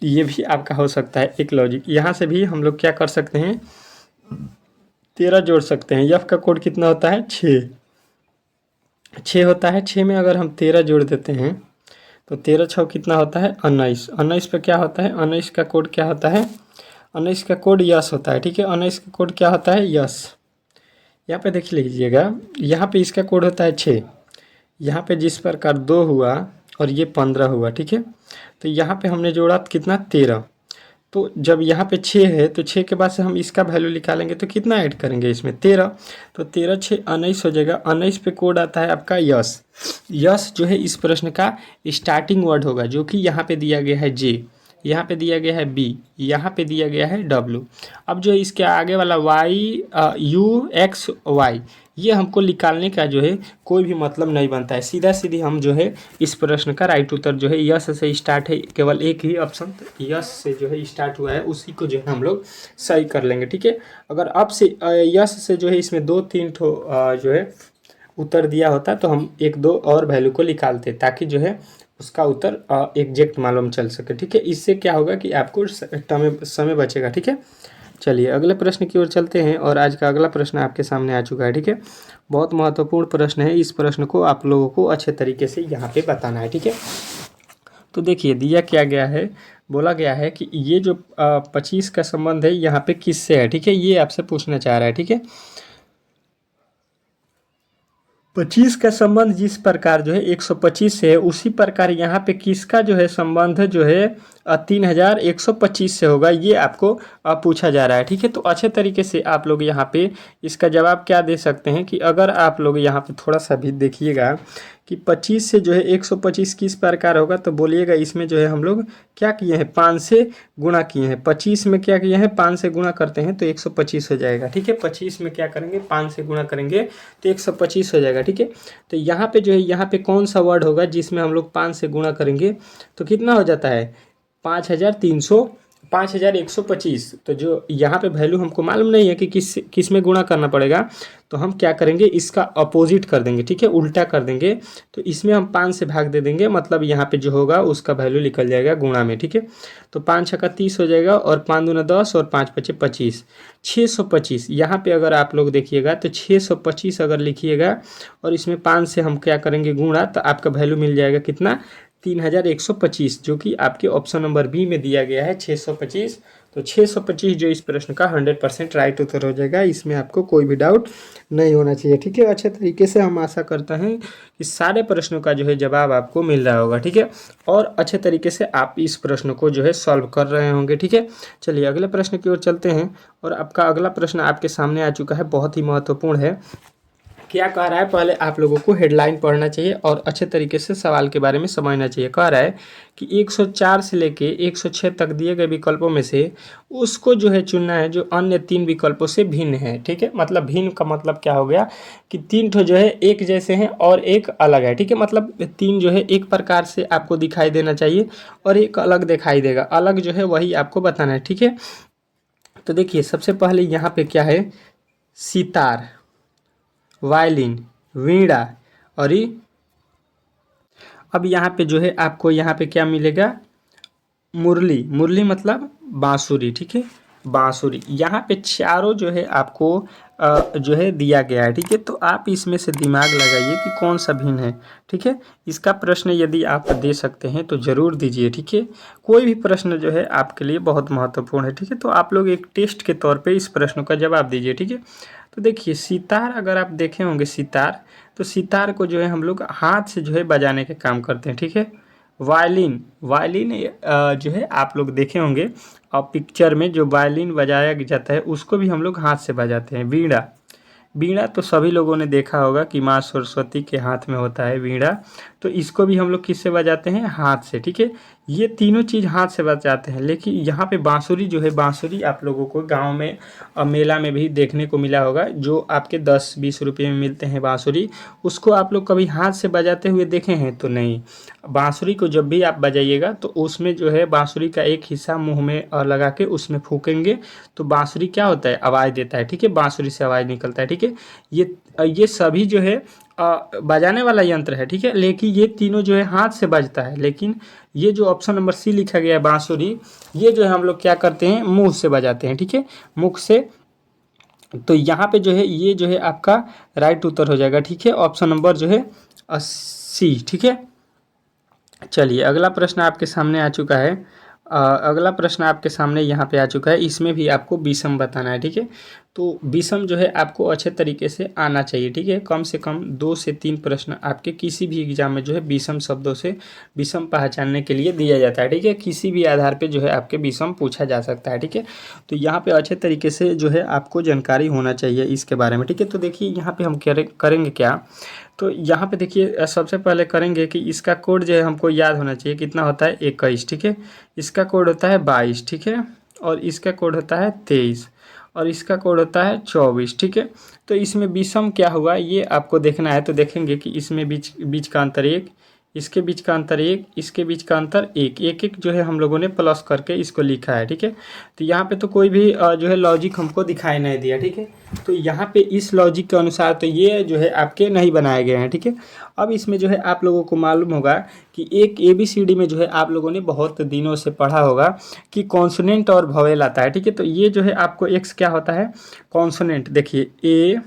Speaker 1: ये भी आपका हो सकता है एक लॉजिक। यहाँ से भी हम लोग क्या कर सकते हैं, 13 जोड़ सकते हैं। एफ का कोड कितना होता है 6 होता है। 6 में अगर हम 13 जोड़ देते हैं तो 13 6 कितना होता है 19। 19 पे क्या होता है, 19 का कोड क्या होता है 19 का कोड यस होता है, ठीक है। 19 का कोड क्या होता है? यस। यहाँ पे देख लीजिएगा, यहाँ पे इसका कोड होता है 6। यहाँ पे जिस प्रकार 2 हुआ और ये 15 हुआ, ठीक है। तो यहाँ पे हमने जोड़ा कितना? 13। तो जब यहाँ पे 6 है तो 6 के बाद से हम इसका वैल्यू निकालेंगे तो कितना ऐड करेंगे इसमें? 13। तो 13 6 19 हो जाएगा। 19 पे कोड आता है आपका यस। यस जो है इस प्रश्न का स्टार्टिंग वर्ड होगा, जो कि यहाँ पे दिया गया है जे, यहाँ पे दिया गया है बी, यहाँ पे दिया गया है डब्लू। अब जो इसके आगे वाला वाई, यू एक्स वाई, ये हमको निकालने का जो है कोई भी मतलब नहीं बनता है। सीधा सीधी हम जो है इस प्रश्न का राइट उत्तर जो है यस से स्टार्ट है, केवल एक ही ऑप्शन यस से जो है स्टार्ट हुआ है, उसी को जो है हम लोग सही कर लेंगे, ठीक है। अगर अब से यस से जो है इसमें 2-3 ठो जो है उत्तर दिया होता तो हम 1-2 और वैल्यू को निकालते, ताकि जो है उसका उत्तर एग्जैक्ट मालूम चल सके, ठीक है। इससे क्या होगा कि आपको समय बचेगा, ठीक है। चलिए अगले प्रश्न की ओर चलते हैं, और आज का अगला प्रश्न आपके सामने आ चुका है, ठीक है। बहुत महत्वपूर्ण प्रश्न है, इस प्रश्न को आप लोगों को अच्छे तरीके से यहाँ पे बताना है, ठीक है। तो देखिए दिया क्या गया है, बोला गया है कि ये जो 25 का संबंध है यहाँ पे किससे है, ठीक है। ये आपसे पूछना चाह रहा है, ठीक है। 25 का संबंध जिस प्रकार जो है 125 से है, उसी प्रकार यहाँ पे किसका जो है संबंध जो है 3125 से होगा, ये आपको पूछा जा रहा है, ठीक है। तो अच्छे तरीके से आप लोग यहाँ पे इसका जवाब क्या दे सकते हैं कि अगर आप लोग यहाँ पे थोड़ा सा भी देखिएगा कि 25 से जो है 125 किस प्रकार होगा, तो बोलिएगा इसमें जो है हम लोग क्या किए हैं? 5 से गुणा किए हैं। 25 में क्या किए हैं? 5 से गुणा करते हैं तो 125 हो जाएगा, ठीक है। 25 में क्या करेंगे? 5 से गुणा करेंगे तो 125 हो जाएगा, ठीक है। तो यहाँ पे जो है यहाँ पे कौन सा वर्ड होगा जिसमें हम लोग 5 से गुणा करेंगे तो कितना हो जाता है? 5125। तो जो यहाँ पे वैल्यू हमको मालूम नहीं है कि किस में गुणा करना पड़ेगा, तो हम क्या करेंगे? इसका अपोजिट कर देंगे, ठीक है, उल्टा कर देंगे। तो इसमें हम 5 से भाग दे देंगे, मतलब यहाँ पे जो होगा उसका वैल्यू निकल जाएगा गुणा में, ठीक है। तो 5 छक्का 30 हो जाएगा, और 5 दूना 10 और 5 पचे 25, 625। यहाँ पे अगर आप लोग देखिएगा तो 625 अगर लिखिएगा और इसमें 5 से हम क्या करेंगे? गुणा, तो आपका वैल्यू मिल जाएगा कितना? 3125, जो कि आपके ऑप्शन नंबर बी में दिया गया है 625। तो 625 जो इस प्रश्न का 100% राइट उत्तर हो जाएगा, इसमें आपको कोई भी डाउट नहीं होना चाहिए, ठीक है। अच्छे तरीके से हम आशा करते हैं कि सारे प्रश्नों का जो है जवाब आपको मिल रहा होगा, ठीक है, और अच्छे तरीके से आप इस प्रश्न को जो है सॉल्व कर रहे होंगे, ठीक है। चलिए अगले प्रश्न की ओर चलते हैं, और आपका अगला प्रश्न आपके सामने आ चुका है, बहुत ही महत्वपूर्ण है। क्या कह रहा है? पहले आप लोगों को हेडलाइन पढ़ना चाहिए और अच्छे तरीके से सवाल के बारे में समझना चाहिए। कह रहा है कि 104 से लेके 106 तक दिए गए विकल्पों में से उसको जो है चुनना है जो अन्य 3 विकल्पों से भिन्न है, ठीक है। मतलब भिन्न का मतलब क्या हो गया कि 3 ठो जो है एक जैसे हैं और एक अलग है, ठीक है। मतलब 3 जो है एक प्रकार से आपको दिखाई देना चाहिए और एक अलग दिखाई देगा, अलग जो है वही आपको बताना है, ठीक है। तो देखिए सबसे पहले यहाँ पे क्या है? सितार, वायलिन, वीणा और ये। अब यहाँ पे जो है आपको यहाँ पे क्या मिलेगा? मुरली। मुरली मतलब बांसुरी, ठीक है, बांसुरी। यहाँ पे चारों जो है आपको जो है दिया गया है, ठीक है। तो आप इसमें से दिमाग लगाइए कि कौन सा भिन्न है, ठीक है। इसका प्रश्न यदि आप दे सकते हैं तो ज़रूर दीजिए, ठीक है। कोई भी प्रश्न जो है आपके लिए बहुत महत्वपूर्ण है, ठीक है। तो आप लोग एक टेस्ट के तौर पे इस प्रश्न का जवाब दीजिए, ठीक है। तो देखिए सितार, अगर आप देखे होंगे सितार, तो सितार को जो है हम लोग हाथ से जो है बजाने के काम करते हैं, ठीक है। वायलिन, वायलिन जो है आप लोग देखे होंगे और पिक्चर में जो वायलिन बजाया जाता है उसको भी हम लोग हाथ से बजाते हैं। वीणा, वीणा तो सभी लोगों ने देखा होगा कि माँ सरस्वती के हाथ में होता है वीणा, तो इसको भी हम लोग किससे बजाते हैं? हाथ से, ठीक है। ये तीनों चीज़ हाथ से बजाते हैं। लेकिन यहाँ पे बांसुरी जो है, बांसुरी आप लोगों को गांव में मेला में भी देखने को मिला होगा, जो आपके 10-20 रुपये में मिलते हैं बांसुरी, उसको आप लोग कभी हाथ से बजाते हुए देखे हैं? तो नहीं। बांसुरी को जब भी आप बजाइएगा तो उसमें जो है बांसुरी का एक हिस्सा मुंह में लगा के उसमें फूकेंगे तो बांसुरी क्या होता है? आवाज़ देता है, ठीक है, बांसुरी से आवाज़ निकलता है, ठीक है। ये सभी जो है बजाने वाला यंत्र है, ठीक है, लेकिन ये तीनों जो है हाथ से बजता है। लेकिन ये जो ऑप्शन नंबर सी लिखा गया है बांसुरी, ये जो है हम लोग क्या करते हैं? मुंह से बजाते हैं, ठीक है, मुख से। तो यहाँ पे जो है ये जो है आपका राइट उत्तर हो जाएगा, ठीक है, ऑप्शन नंबर जो है सी, ठीक है। चलिए अगला प्रश्न आपके सामने आ चुका है, अगला प्रश्न आपके सामने यहाँ पे आ चुका है, इसमें भी आपको विषम बताना है, ठीक है। तो विषम जो है आपको अच्छे तरीके से आना चाहिए, ठीक है। कम से कम 2 से 3 प्रश्न आपके किसी भी एग्जाम में जो है विषम शब्दों से विषम पहचानने के लिए दिया जाता है, ठीक है। किसी भी आधार पे जो है आपके विषम पूछा जा सकता है, ठीक है। तो यहाँ पे अच्छे तरीके से जो है आपको जानकारी होना चाहिए इसके बारे में, ठीक है। तो देखिए यहाँ पे हम करेंगे क्या, तो यहाँ पे देखिए सबसे पहले करेंगे कि इसका कोड जो है हमको याद होना चाहिए, कितना होता है 21, ठीक है। इसका कोड होता है 22, ठीक है। और इसका कोड होता है 23 और इसका कोड होता है 24, ठीक है। तो इसमें विषम क्या हुआ ये आपको देखना है, तो देखेंगे कि इसमें बीच बीच का अंतर 1, इसके बीच का अंतर 1, इसके बीच का अंतर 1, एक एक जो है हम लोगों ने प्लस करके इसको लिखा है, ठीक है। तो यहाँ पे तो कोई भी जो है लॉजिक हमको दिखाई नहीं दिया, ठीक है। तो यहाँ पे इस लॉजिक के अनुसार तो ये जो है आपके नहीं बनाए गए हैं, ठीक है। अब इसमें जो है आप लोगों को मालूम होगा कि एक ABCD में जो है आप लोगों ने बहुत दिनों से पढ़ा होगा कि कॉन्सोनेंट और वोवेल आता है, ठीक है। तो ये जो है आपको एक्स क्या होता है, कॉन्सोनेंट। देखिए A,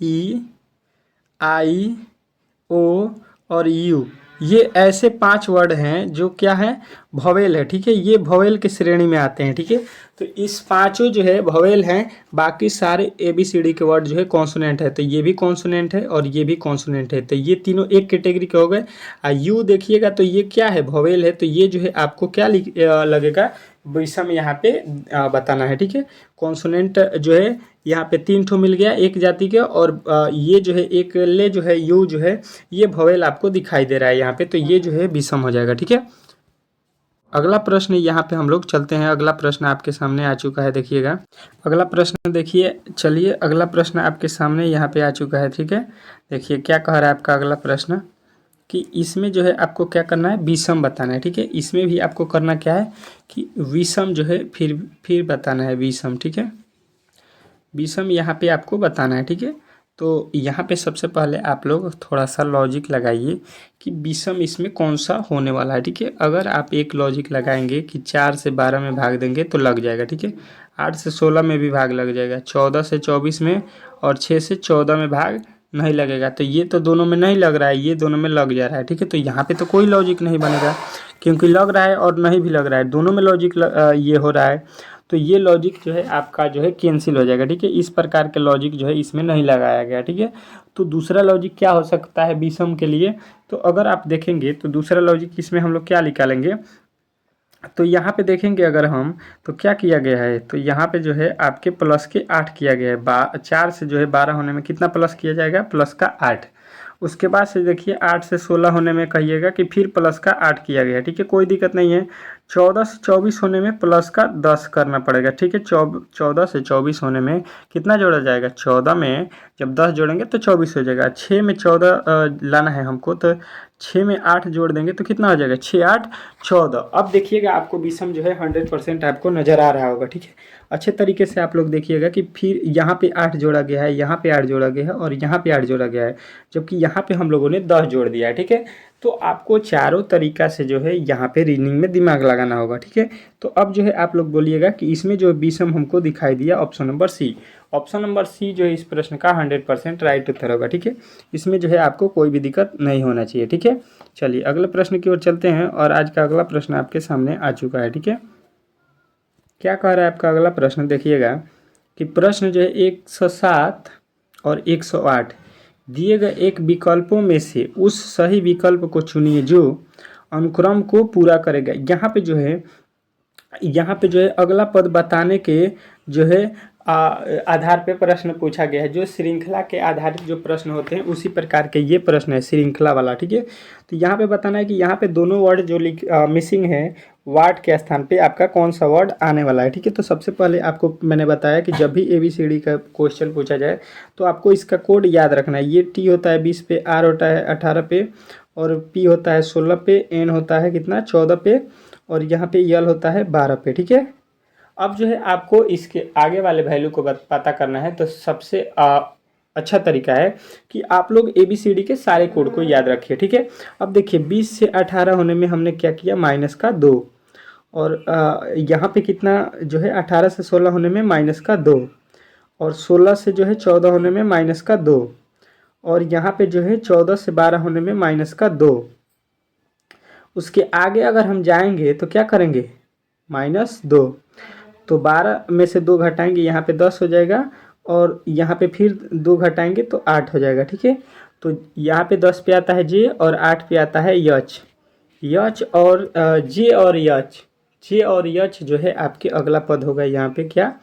Speaker 1: E, I, O और यू, ये ऐसे 5 वर्ड हैं जो क्या है, वोवेल है, ठीक है। ये वोवेल की श्रेणी में आते हैं, ठीक है। तो इस पांचों जो है वोवेल हैं, बाकी सारे ABCD के वर्ड जो है कॉन्सोनेंट है। तो ये भी कॉन्सोनेंट है और ये भी कॉन्सोनेंट है, तो ये तीनों एक कैटेगरी के हो गए। यू देखिएगा तो ये क्या है, वोवेल है, तो ये जो है आपको क्या लगेगा, विषम यहाँ पे बताना है, ठीक है। कॉन्सोनेंट जो है यहाँ पे 3 ठो मिल गया एक जाति के, और ये जो है एक ले जो है यू जो है ये वोवेल आपको दिखाई दे रहा है यहाँ पे, तो ये जो है विषम हो जाएगा, ठीक है। अगला प्रश्न यहाँ पे हम लोग चलते हैं। अगला प्रश्न आपके सामने आ चुका है, देखिएगा। अगला प्रश्न देखिए, चलिए अगला प्रश्न आपके सामने यहाँ पे आ चुका है, ठीक है। देखिए क्या कह रहा है आपका अगला प्रश्न, कि इसमें जो है आपको क्या करना है, विषम बताना है, ठीक है। इसमें भी आपको करना क्या है कि विषम जो है फिर बताना है विषम, ठीक है। विषम यहाँ पे आपको बताना है, ठीक है। तो यहाँ पे सबसे पहले आप लोग थोड़ा सा लॉजिक लगाइए कि विषम इसमें कौन सा होने वाला है, ठीक है। अगर आप एक लॉजिक लगाएंगे कि 4 से 12 में भाग देंगे तो लग जाएगा, ठीक है। 8 से 16 में भी भाग लग जाएगा, 14 से 24 में, और 6 से 14 में भाग नहीं लगेगा। तो ये तो दोनों में नहीं लग रहा है, ये दोनों में लग जा रहा है, ठीक है। तो यहाँ पे तो कोई लॉजिक नहीं बनेगा, क्योंकि लग रहा है और नहीं भी लग रहा है, दोनों में लॉजिक ये हो रहा है। तो ये लॉजिक जो है आपका जो है कैंसिल हो जाएगा, ठीक है। इस प्रकार के लॉजिक जो है इसमें नहीं लगाया गया, ठीक है। तो दूसरा लॉजिक क्या हो सकता है विषम के लिए, तो अगर आप देखेंगे तो दूसरा लॉजिक इसमें हम लोग क्या निकालेंगे, तो यहाँ पे देखेंगे अगर हम, तो क्या किया गया है, तो यहाँ पे जो है आपके प्लस के 8 किया गया है। 4 से जो है 12 होने में कितना प्लस किया जाएगा, प्लस का 8। उसके बाद से देखिए 8 से 16 होने में कहिएगा कि फिर प्लस का 8 किया गया, ठीक है, कोई दिक्कत नहीं है। 14 से 24 होने में प्लस का 10 करना पड़ेगा, ठीक है। 14 से 24 होने में कितना जोड़ा जाएगा, 14 में जब 10 जोड़ेंगे तो 24 हो जाएगा। 6 में 14 लाना है हमको, तो 6 में 8 जोड़ देंगे तो कितना हो जाएगा, 6 8 14। अब देखिएगा आपको विषम जो है 100% आपको नज़र आ रहा होगा, ठीक है। अच्छे तरीके से आप लोग देखिएगा कि फिर यहाँ पे 8 जोड़ा गया है, यहाँ पे 8 जोड़ा गया है और यहाँ पे 8 जोड़ा गया है, जबकि यहाँ पे हम लोगों ने 10 जोड़ दिया है, ठीक है। तो आपको चारों तरीका से जो है यहाँ पे रीजनिंग में दिमाग लगाना होगा, ठीक है। तो अब जो है आप लोग बोलिएगा कि इसमें जो विषम हमको दिखाई दिया option number C, option number C जो है इस प्रश्न का 100% राइट उत्तर होगा, ठीक है। इसमें जो है आपको कोई भी दिक्कत नहीं होना चाहिए, ठीक है। चलिए अगले प्रश्न की ओर चलते हैं, और आज का अगला प्रश्न आपके सामने आ चुका है, ठीक है। क्या कह रहा है आपका अगला प्रश्न, देखिएगा कि प्रश्न जो है 107 और 108 दिए गए एक विकल्पों में से उस सही विकल्प को चुनिए जो अनुक्रम को पूरा करेगा। यहाँ पे जो है अगला पद बताने के जो है आधार पे प्रश्न पूछा गया है। जो श्रृंखला के आधारित जो प्रश्न होते हैं उसी प्रकार के ये प्रश्न है, श्रृंखला वाला, ठीक है। तो यहाँ पे बताना है कि यहाँ पे दोनों वर्ड जो मिसिंग है, वर्ड के स्थान पे आपका कौन सा वर्ड आने वाला है, ठीक है। तो सबसे पहले आपको मैंने बताया कि जब भी ABCD का क्वेश्चन पूछा जाए तो आपको इसका कोड याद रखना है। ये T होता है 20 पे, R होता है 18 पे, और P होता है 16 पे, N होता है कितना 14 पे, और यहाँ पे L होता है 12 पे, ठीक है। अब जो है आपको इसके आगे वाले वैल्यू को पता करना है, तो सबसे अच्छा तरीका है कि आप लोग ABCD के सारे कोड को याद रखिए, ठीक है। अब देखिए 20 से 18 होने में हमने क्या किया, माइनस का 2, और यहाँ पे कितना जो है 18 से 16 होने में माइनस का 2, और 16 से जो है 14 होने में माइनस का 2, और यहाँ पे जो है 14 से 12 होने में माइनस का 2, उसके आगे अगर हम जाएंगे तो क्या करेंगे, -2। तो 12 में से 2 घटाएंगे, यहाँ पे 10 हो जाएगा, और यहाँ पे फिर 2 घटाएंगे तो 8 हो जाएगा। ठीक है, तो यहाँ पे 10 पे आता है जे और 8 पे आता है यच। यच और जे और यच, जे और यच जो है आपके अगला पद होगा यहाँ पे क्या,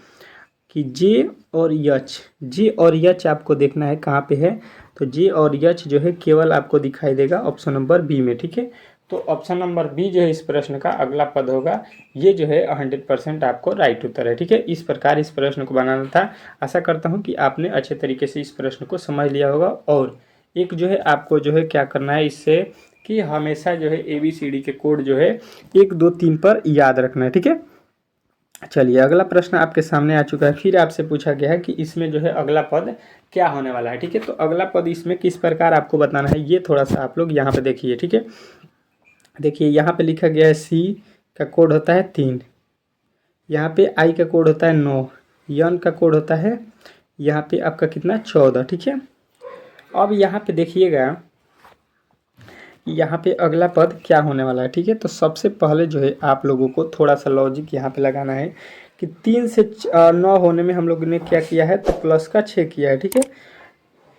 Speaker 1: कि जे और यच। जे और यच आपको देखना है कहाँ पे है, तो जे और यच जो है केवल आपको दिखाई देगा ऑप्शन नंबर बी में। ठीक है, तो ऑप्शन नंबर बी जो है इस प्रश्न का अगला पद होगा। ये जो है 100% आपको राइट उत्तर है। ठीक है, इस प्रकार इस प्रश्न को बनाना था। आशा करता हूँ कि आपने अच्छे तरीके से इस प्रश्न को समझ लिया होगा। और एक जो है आपको जो है क्या करना है इससे, कि हमेशा जो है ABCD के कोड जो है 1 2 3 पर याद रखना है। ठीक है, चलिए अगला प्रश्न आपके सामने आ चुका है। फिर आपसे पूछा गया है कि इसमें जो है अगला पद क्या होने वाला है। ठीक है, तो अगला पद इसमें किस प्रकार आपको बताना है, ये थोड़ा सा आप लोग यहाँ पे देखिए। ठीक है, देखिए यहाँ पे लिखा गया है C का कोड होता है 3, यहाँ पे I का कोड होता है 9, N का कोड होता है यहाँ पे आपका कितना 14। ठीक है, अब यहाँ पे देखिएगा यहाँ पे अगला पद क्या होने वाला है। ठीक है, तो सबसे पहले जो है आप लोगों को थोड़ा सा लॉजिक यहाँ पे लगाना है कि 3 से 9 होने में हम लोग ने क्या किया है, तो प्लस का 6 किया है। ठीक है,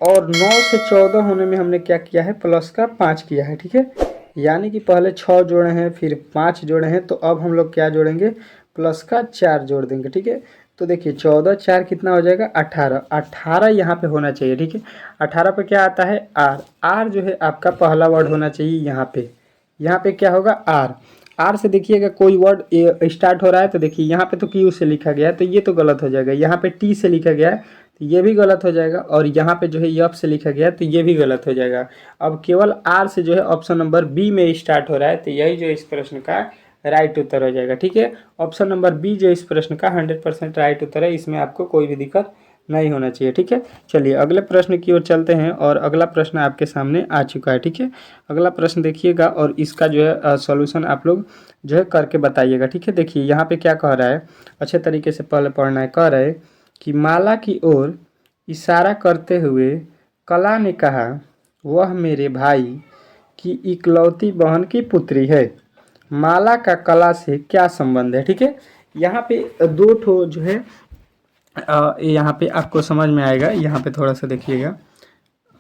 Speaker 1: और 9 से 14 होने में हमने क्या किया है, प्लस का 5 किया है। ठीक है, यानी कि पहले 6 जोड़े हैं फिर 5 जोड़े हैं, तो अब हम लोग क्या जोड़ेंगे, प्लस का 4 जोड़ देंगे। ठीक है, तो देखिए 14 4 कितना हो जाएगा 18, 18 यहाँ पे होना चाहिए। ठीक है, 18 पे क्या आता है आर, आर जो है आपका पहला वर्ड होना चाहिए यहाँ पे। यहाँ पे क्या होगा आर, आर से देखिएगा कोई वर्ड स्टार्ट हो रहा है, तो देखिए यहाँ पे तो क्यू से लिखा गया है तो ये तो गलत हो जाएगा। यहाँ पे टी से लिखा गया है तो ये भी गलत हो जाएगा, और यहाँ पे जो है एफ से लिखा गया है तो ये भी गलत हो जाएगा। अब केवल आर से जो है ऑप्शन नंबर बी में स्टार्ट हो रहा है, तो यही जो इस प्रश्न का राइट उत्तर हो जाएगा। ठीक है, ऑप्शन नंबर बी जो इस प्रश्न का 100% राइट उत्तर है, इसमें आपको कोई भी दिक्कत नहीं होना चाहिए। ठीक है, चलिए अगले प्रश्न की ओर चलते हैं, और अगला प्रश्न आपके सामने आ चुका है। ठीक है, अगला प्रश्न देखिएगा और इसका जो है सॉल्यूशन आप लोग जो है करके बताइएगा। ठीक है, देखिए यहाँ पे क्या कह रहा है, अच्छे तरीके से पहले पढ़ना है। कह रहा है कि माला की ओर इशारा करते हुए कला ने कहा, वह मेरे भाई की इकलौती बहन की पुत्री है। माला का कला से क्या संबंध है। ठीक है, यहाँ पे दो ठो जो है यहाँ पे आपको समझ में आएगा। यहाँ पे थोड़ा सा देखिएगा,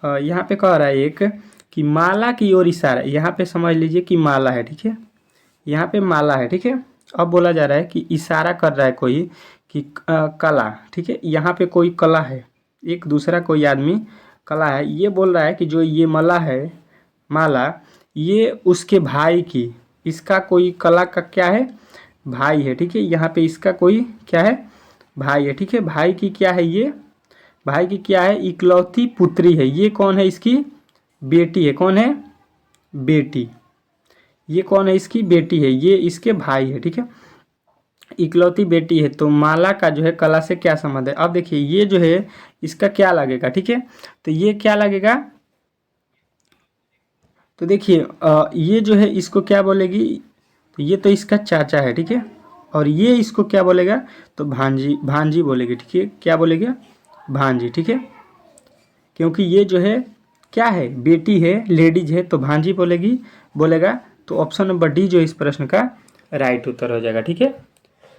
Speaker 1: यहाँ पे कह रहा है एक कि माला की ओर इशारा, यहाँ पे समझ लीजिए कि माला है। ठीक है, यहाँ पे माला है। ठीक है, अब बोला जा रहा है कि इशारा कर रहा है कोई कि कला। ठीक है, यहाँ पे कोई कला है, एक दूसरा कोई आदमी कला है, ये बोल रहा है कि जो ये माला है, माला ये उसके भाई की, इसका कोई कला का क्या है, भाई है। ठीक है, यहाँ पे इसका कोई क्या है, भाई है। ठीक है, भाई की क्या है, ये भाई की क्या है, इकलौती पुत्री है। ये कौन है, इसकी बेटी है। कौन है, बेटी। ये कौन है, इसकी बेटी है, ये इसके भाई है। ठीक है, इकलौती बेटी है, तो माला का जो है कला से क्या संबंध है। अब देखिए ये जो है इसका क्या लगेगा। ठीक है, तो ये क्या लगेगा, तो देखिए ये जो है इसको क्या बोलेगी, तो ये तो इसका चाचा है। ठीक है, और ये इसको क्या बोलेगा, तो भांजी, भांजी बोलेगी। ठीक है, क्या बोलेगा, भांजी। ठीक है, क्योंकि ये जो है क्या है, बेटी है, लेडीज है, तो भांजी बोलेगी, बोलेगा। तो ऑप्शन नंबर डी जो इस प्रश्न का राइट उत्तर हो जाएगा। ठीक है,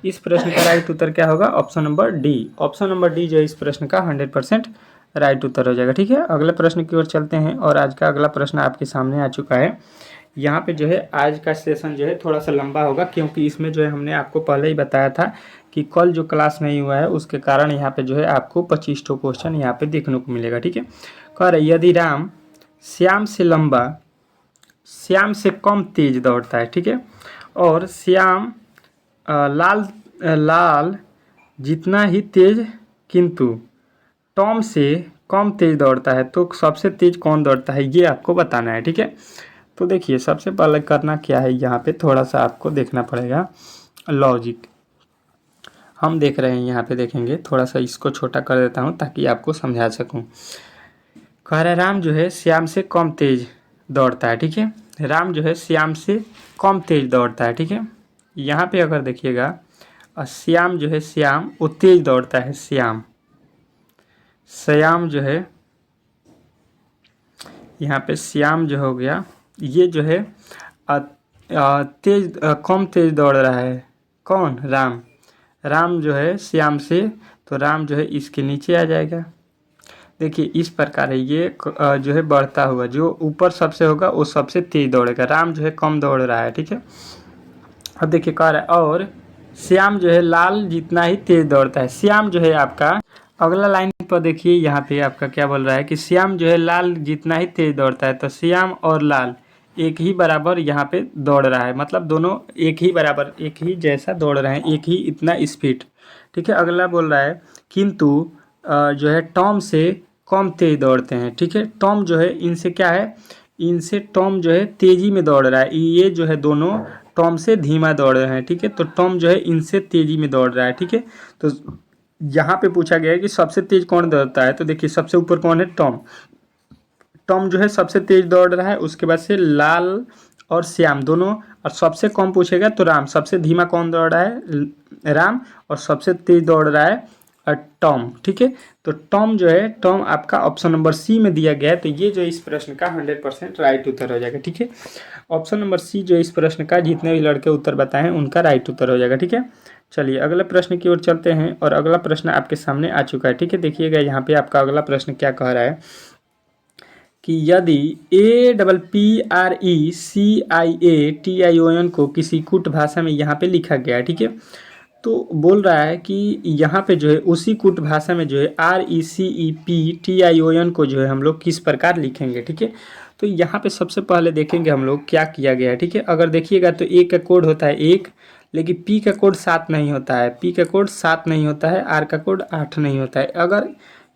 Speaker 1: इस प्रश्न का राइट उत्तर क्या होगा, option number D. Option number D जो इस प्रश्न का 100% राइट उत्तर हो जाएगा। ठीक है, अगले प्रश्न की ओर चलते हैं, और आज का अगला प्रश्न आपके सामने आ चुका है। यहाँ पे जो है आज का सेशन जो है थोड़ा सा लंबा होगा, क्योंकि इसमें जो है हमने आपको पहले ही बताया था कि कल जो क्लास नहीं हुआ है उसके कारण यहाँ पे जो है आपको 25 ठो क्वेश्चन यहाँ पे देखने को मिलेगा। ठीक है, कह रहे यदि राम श्याम से लंबा, श्याम से कम तेज दौड़ता है। ठीक है, और श्याम लाल जितना ही तेज किंतु टॉम से कम तेज दौड़ता है, तो सबसे तेज कौन दौड़ता है, ये आपको बताना है। ठीक है, तो देखिए सबसे पहले करना क्या है, यहाँ पे थोड़ा सा आपको देखना पड़ेगा लॉजिक। हम देख रहे हैं यहाँ पे, देखेंगे थोड़ा सा, इसको छोटा कर देता हूँ ताकि आपको समझा सकूँ। कह रहा है राम जो है श्याम से कम तेज दौड़ता है। ठीक है, राम जो है श्याम से कम तेज दौड़ता है। ठीक है, यहाँ पे अगर देखिएगा श्याम जो है, श्याम वो तेज दौड़ता है, श्याम, श्याम जो है यहाँ पे श्याम जो हो गया, ये जो है कम तेज दौड़ रहा है? कौन? राम। राम जो है श्याम से, तो राम जो है इसके नीचे आ जाएगा। देखिए इस प्रकार है ये जो है बढ़ता हुआ, जो ऊपर सबसे होगा वो सबसे तेज दौड़ेगा। राम जो है कम दौड़ रहा है, ठीक है। अब देखिए कह रहा है और श्याम जो है लाल जितना ही तेज दौड़ता है। श्याम जो है आपका अगला लाइन पर देखिए, यहाँ पे आपका क्या बोल रहा है कि श्याम जो है लाल जितना ही तेज दौड़ता है। तो श्याम और लाल एक ही बराबर यहाँ पे दौड़ रहा है, मतलब दोनों एक ही बराबर, एक ही जैसा दौड़ रहे हैं, एक ही इतना स्पीड, ठीक है। अगला बोल रहा है किंतु जो है टॉम से कम तेज दौड़ते हैं, ठीक है। टॉम जो है इनसे क्या है, इनसे टॉम जो है तेजी में दौड़ रहा है, ये जो है दोनों टॉम से धीमा दौड़ रहे हैं, ठीक है। तो टॉम जो है इनसे तेजी में दौड़ रहा है, ठीक है। तो यहाँ पे पूछा गया है कि सबसे तेज कौन दौड़ता है, तो देखिए सबसे ऊपर कौन है, टॉम। टॉम जो है सबसे तेज दौड़ रहा है, उसके बाद से लाल और श्याम दोनों, और सबसे कम पूछेगा तो राम। सबसे धीमा कौन दौड़ रहा है, राम, और सबसे तेज दौड़ रहा है टॉम, ठीक है। तो टॉम जो है, टॉम आपका ऑप्शन नंबर सी में दिया गया है। तो ये जो इस प्रश्न का 100% राइट उत्तर हो जाएगा, ठीक है। ऑप्शन नंबर सी जो इस प्रश्न का जितने भी लड़के उत्तर बताए हैं उनका राइट उत्तर हो जाएगा, ठीक है। चलिए अगले प्रश्न की ओर चलते हैं, और अगला प्रश्न आपके सामने आ चुका है, ठीक है। देखिएगा यहाँ पे आपका अगला प्रश्न क्या कह रहा है कि यदि ARRECIATION को किसी कूट भाषा में यहाँ पे लिखा गया है, ठीक है। तो बोल रहा है कि यहाँ पे जो है उसी कूट भाषा में जो है RECEPTION को जो है हम लोग किस प्रकार लिखेंगे, ठीक है। तो यहाँ पे सबसे पहले देखेंगे हम लोग क्या किया गया है, ठीक है। अगर देखिएगा तो ए का कोड होता है 1, लेकिन पी का कोड 7 नहीं होता है, पी का कोड 7 नहीं होता है, आर का कोड 8 नहीं होता है। अगर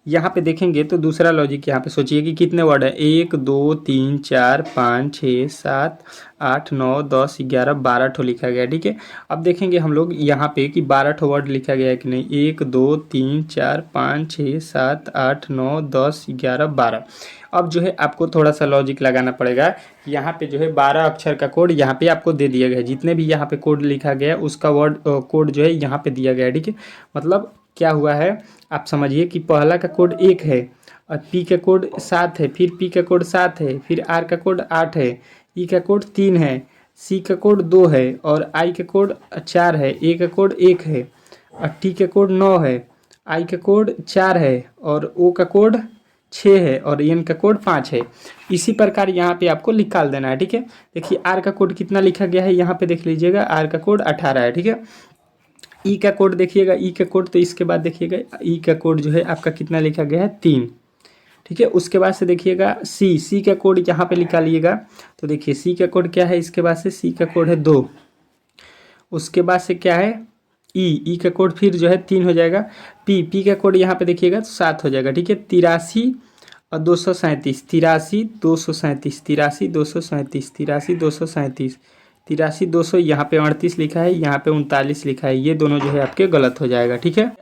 Speaker 1: यहाँ पे देखेंगे तो दूसरा लॉजिक यहाँ पे सोचिए कि कितने वर्ड है, 1 2 3 4 5 6 7 8 9 10 11 12 ठो लिखा गया है, ठीक है। अब देखेंगे हम लोग यहाँ पे कि 12 ठो वर्ड लिखा गया है कि नहीं, 1 2 3 4 5 6 7 8 9 10 11 12। अब जो है आपको थोड़ा सा लॉजिक लगाना पड़ेगा। यहाँ पे जो है 12 अक्षर का कोड यहाँ पे आपको दे दिया गया है, जितने भी यहाँ पे कोड लिखा गया है उसका वर्ड कोड जो है यहाँ पे दिया गया है, ठीक है। मतलब क्या हुआ है, आप समझिए कि पहला का कोड 1 है, और पी का कोड 7 है, फिर पी का कोड 7 है, फिर आर का कोड 8 है, ई का कोड 3 है, सी का कोड 2 है, और आई का कोड 4 है, ए का कोड 1 है, और टी का कोड 9 है, आई का कोड 4 है, और ओ का कोड 6 है, और एन का कोड 5 है। इसी प्रकार यहाँ पे आपको निकाल देना है, ठीक है। देखिए आर का कोड कितना लिखा गया है, यहाँ पे देख लीजिएगा, आर का कोड 18 है, ठीक है। ई का कोड देखिएगा, ई का कोड, तो इसके बाद देखिएगा ई का कोड जो है आपका कितना लिखा गया है, 3, ठीक है। उसके बाद से देखिएगा सी का कोड यहाँ पे निकालिएगा, तो देखिए सी का कोड क्या है, इसके बाद से सी का कोड है 2। उसके बाद से क्या है, ई का कोड फिर जो है 3 हो जाएगा। पी का कोड यहाँ पे देखिएगा तो 7 हो जाएगा, ठीक है। 83 और 237, 83 237, 83 237, 83 237, 83 200, यहाँ पे 38 लिखा है, यहाँ पे 39 लिखा है, ये दोनों जो है आपके गलत हो जाएगा, ठीक है।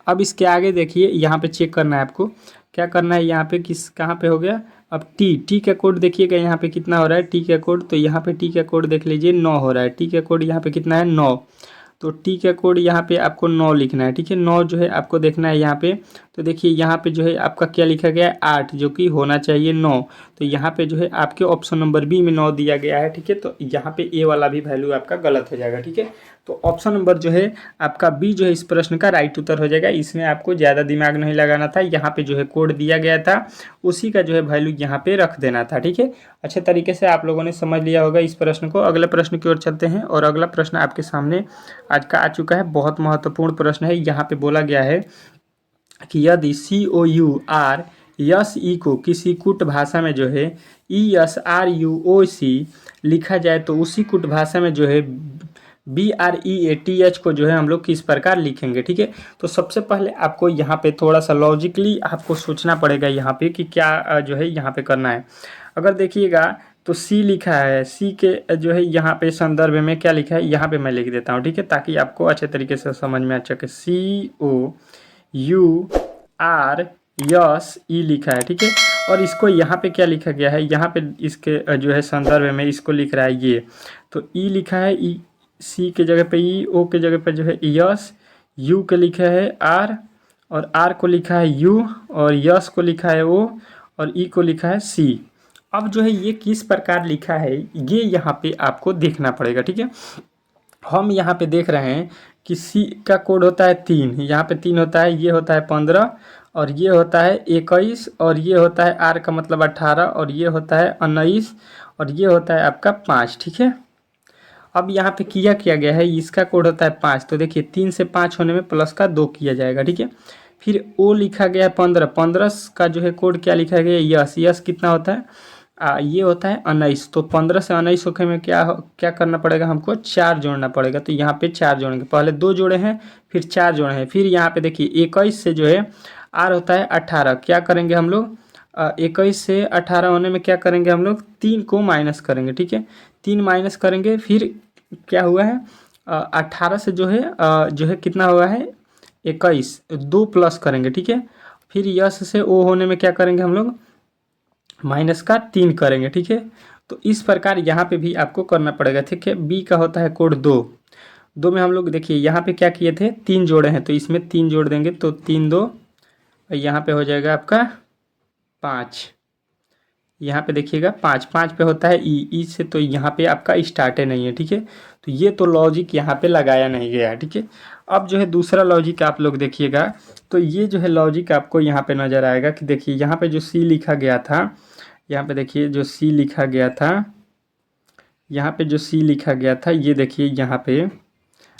Speaker 1: अब इसके आगे देखिए, यहाँ पे चेक करना है आपको, क्या करना है, यहाँ पे किस कहाँ पे हो गया। अब टी का कोड देखिएगा यहाँ पे कितना हो रहा है, टी का कोड, तो यहाँ पे टी का कोड देख लीजिए 9 हो रहा है, टी का कोड यहाँ पे कितना है, 9। तो टी का कोड यहाँ पे आपको 9 लिखना है, ठीक है। 9 जो है आपको देखना है यहाँ पे, तो देखिए यहाँ पे जो है आपका क्या लिखा गया है, 8, जो कि होना चाहिए 9। तो यहाँ पे जो है आपके ऑप्शन नंबर बी में 9 दिया गया है, ठीक है। तो यहाँ पे ए वाला भी वैल्यू आपका गलत हो जाएगा, ठीक है। तो ऑप्शन नंबर जो है आपका बी जो है इस प्रश्न का राइट उत्तर हो जाएगा। इसमें आपको ज़्यादा दिमाग नहीं लगाना था, यहाँ पे जो है कोड दिया गया था उसी का जो है वैल्यू यहाँ पे रख देना था, ठीक है। अच्छे तरीके से आप लोगों ने समझ लिया होगा इस प्रश्न को। अगले प्रश्न की ओर चलते हैं, और अगला प्रश्न आपके सामने आज का आ चुका है। बहुत महत्वपूर्ण प्रश्न है। यहाँ पे बोला गया है कि यदि COURSE को किसी कूट भाषा में जो है ESRUOC लिखा जाए तो उसी कूट भाषा में जो है BREATH को जो है हम लोग किस प्रकार लिखेंगे, ठीक है। तो सबसे पहले आपको यहाँ पे थोड़ा सा लॉजिकली आपको सोचना पड़ेगा यहाँ पे कि क्या जो है यहाँ पे करना है। अगर देखिएगा तो सी लिखा है, सी के जो है यहाँ पे संदर्भ में क्या लिखा है, यहाँ पे मैं लिख देता हूँ, ठीक है, ताकि आपको अच्छे तरीके से समझ में आ सके। COURSE लिखा है, ठीक है। और इसको यहाँ पे क्या लिखा गया है, यहाँ पे इसके जो है संदर्भ में इसको लिख रहा है ये, तो ई लिखा है, ई, सी के जगह पे ई, ओ के जगह पे जो है यस, यू के लिखा है आर, और आर को लिखा है यू, और यस को लिखा है ओ, और ई को लिखा है सी। अब जो है ये किस प्रकार लिखा है ये यहाँ पे आपको देखना पड़ेगा, ठीक है। हम यहाँ पे देख रहे हैं कि सी का कोड होता है 3, यहाँ पे 3 होता है, ये होता है 15 और ये होता है 21 और ये होता है आर का मतलब 18 और ये होता है 19 और ये होता है आपका 5, ठीक है। अब यहाँ पे किया गया है, इसका कोड होता है 5, तो देखिए 3 से 5 होने में प्लस का 2 किया जाएगा, ठीक है। फिर ओ लिखा गया है 15, 15 का जो है कोड क्या लिखा गया है, यस, यस कितना होता है ये होता है 19, तो 15 से 19 होने में क्या करना पड़ेगा, हमको 4 जोड़ना पड़ेगा। तो यहाँ पे 4 जोड़ेंगे, पहले 2 जोड़े हैं फिर 4 जोड़े हैं। फिर यहाँ पे देखिए 21 से जो है आर होता है 18, क्या करेंगे हम लोग 21 से 18 होने में क्या करेंगे हम लोग 3 को माइनस करेंगे, ठीक है। 3 माइनस करेंगे, फिर क्या हुआ है 18 से जो है कितना हुआ है 21, 2 प्लस करेंगे, ठीक है। फिर यस से ओ होने में क्या करेंगे हम लोग माइनस का 3 करेंगे, ठीक है। तो इस प्रकार यहाँ पे भी आपको करना पड़ेगा, ठीक है। बी का होता है कोड 2, 2 में हम लोग देखिए यहाँ पे क्या किए थे 3 जोड़े हैं, तो इसमें 3 जोड़ देंगे तो 3 2 यहाँ पे हो जाएगा आपका 5, यहाँ पे देखिएगा 5, 5 पे होता है ई से, तो यहाँ पे आपका स्टार्टे नहीं है, ठीक है। तो ये तो लॉजिक यहाँ पे लगाया नहीं गया है, ठीक है। अब जो है दूसरा लॉजिक आप लोग देखिएगा, तो ये जो है लॉजिक आपको यहाँ पे नज़र आएगा कि देखिए यहाँ पे जो सी लिखा गया था, यहाँ पे देखिए जो सी लिखा गया था, यहाँ पे जो सी लिखा गया था, ये देखिए यहाँ पे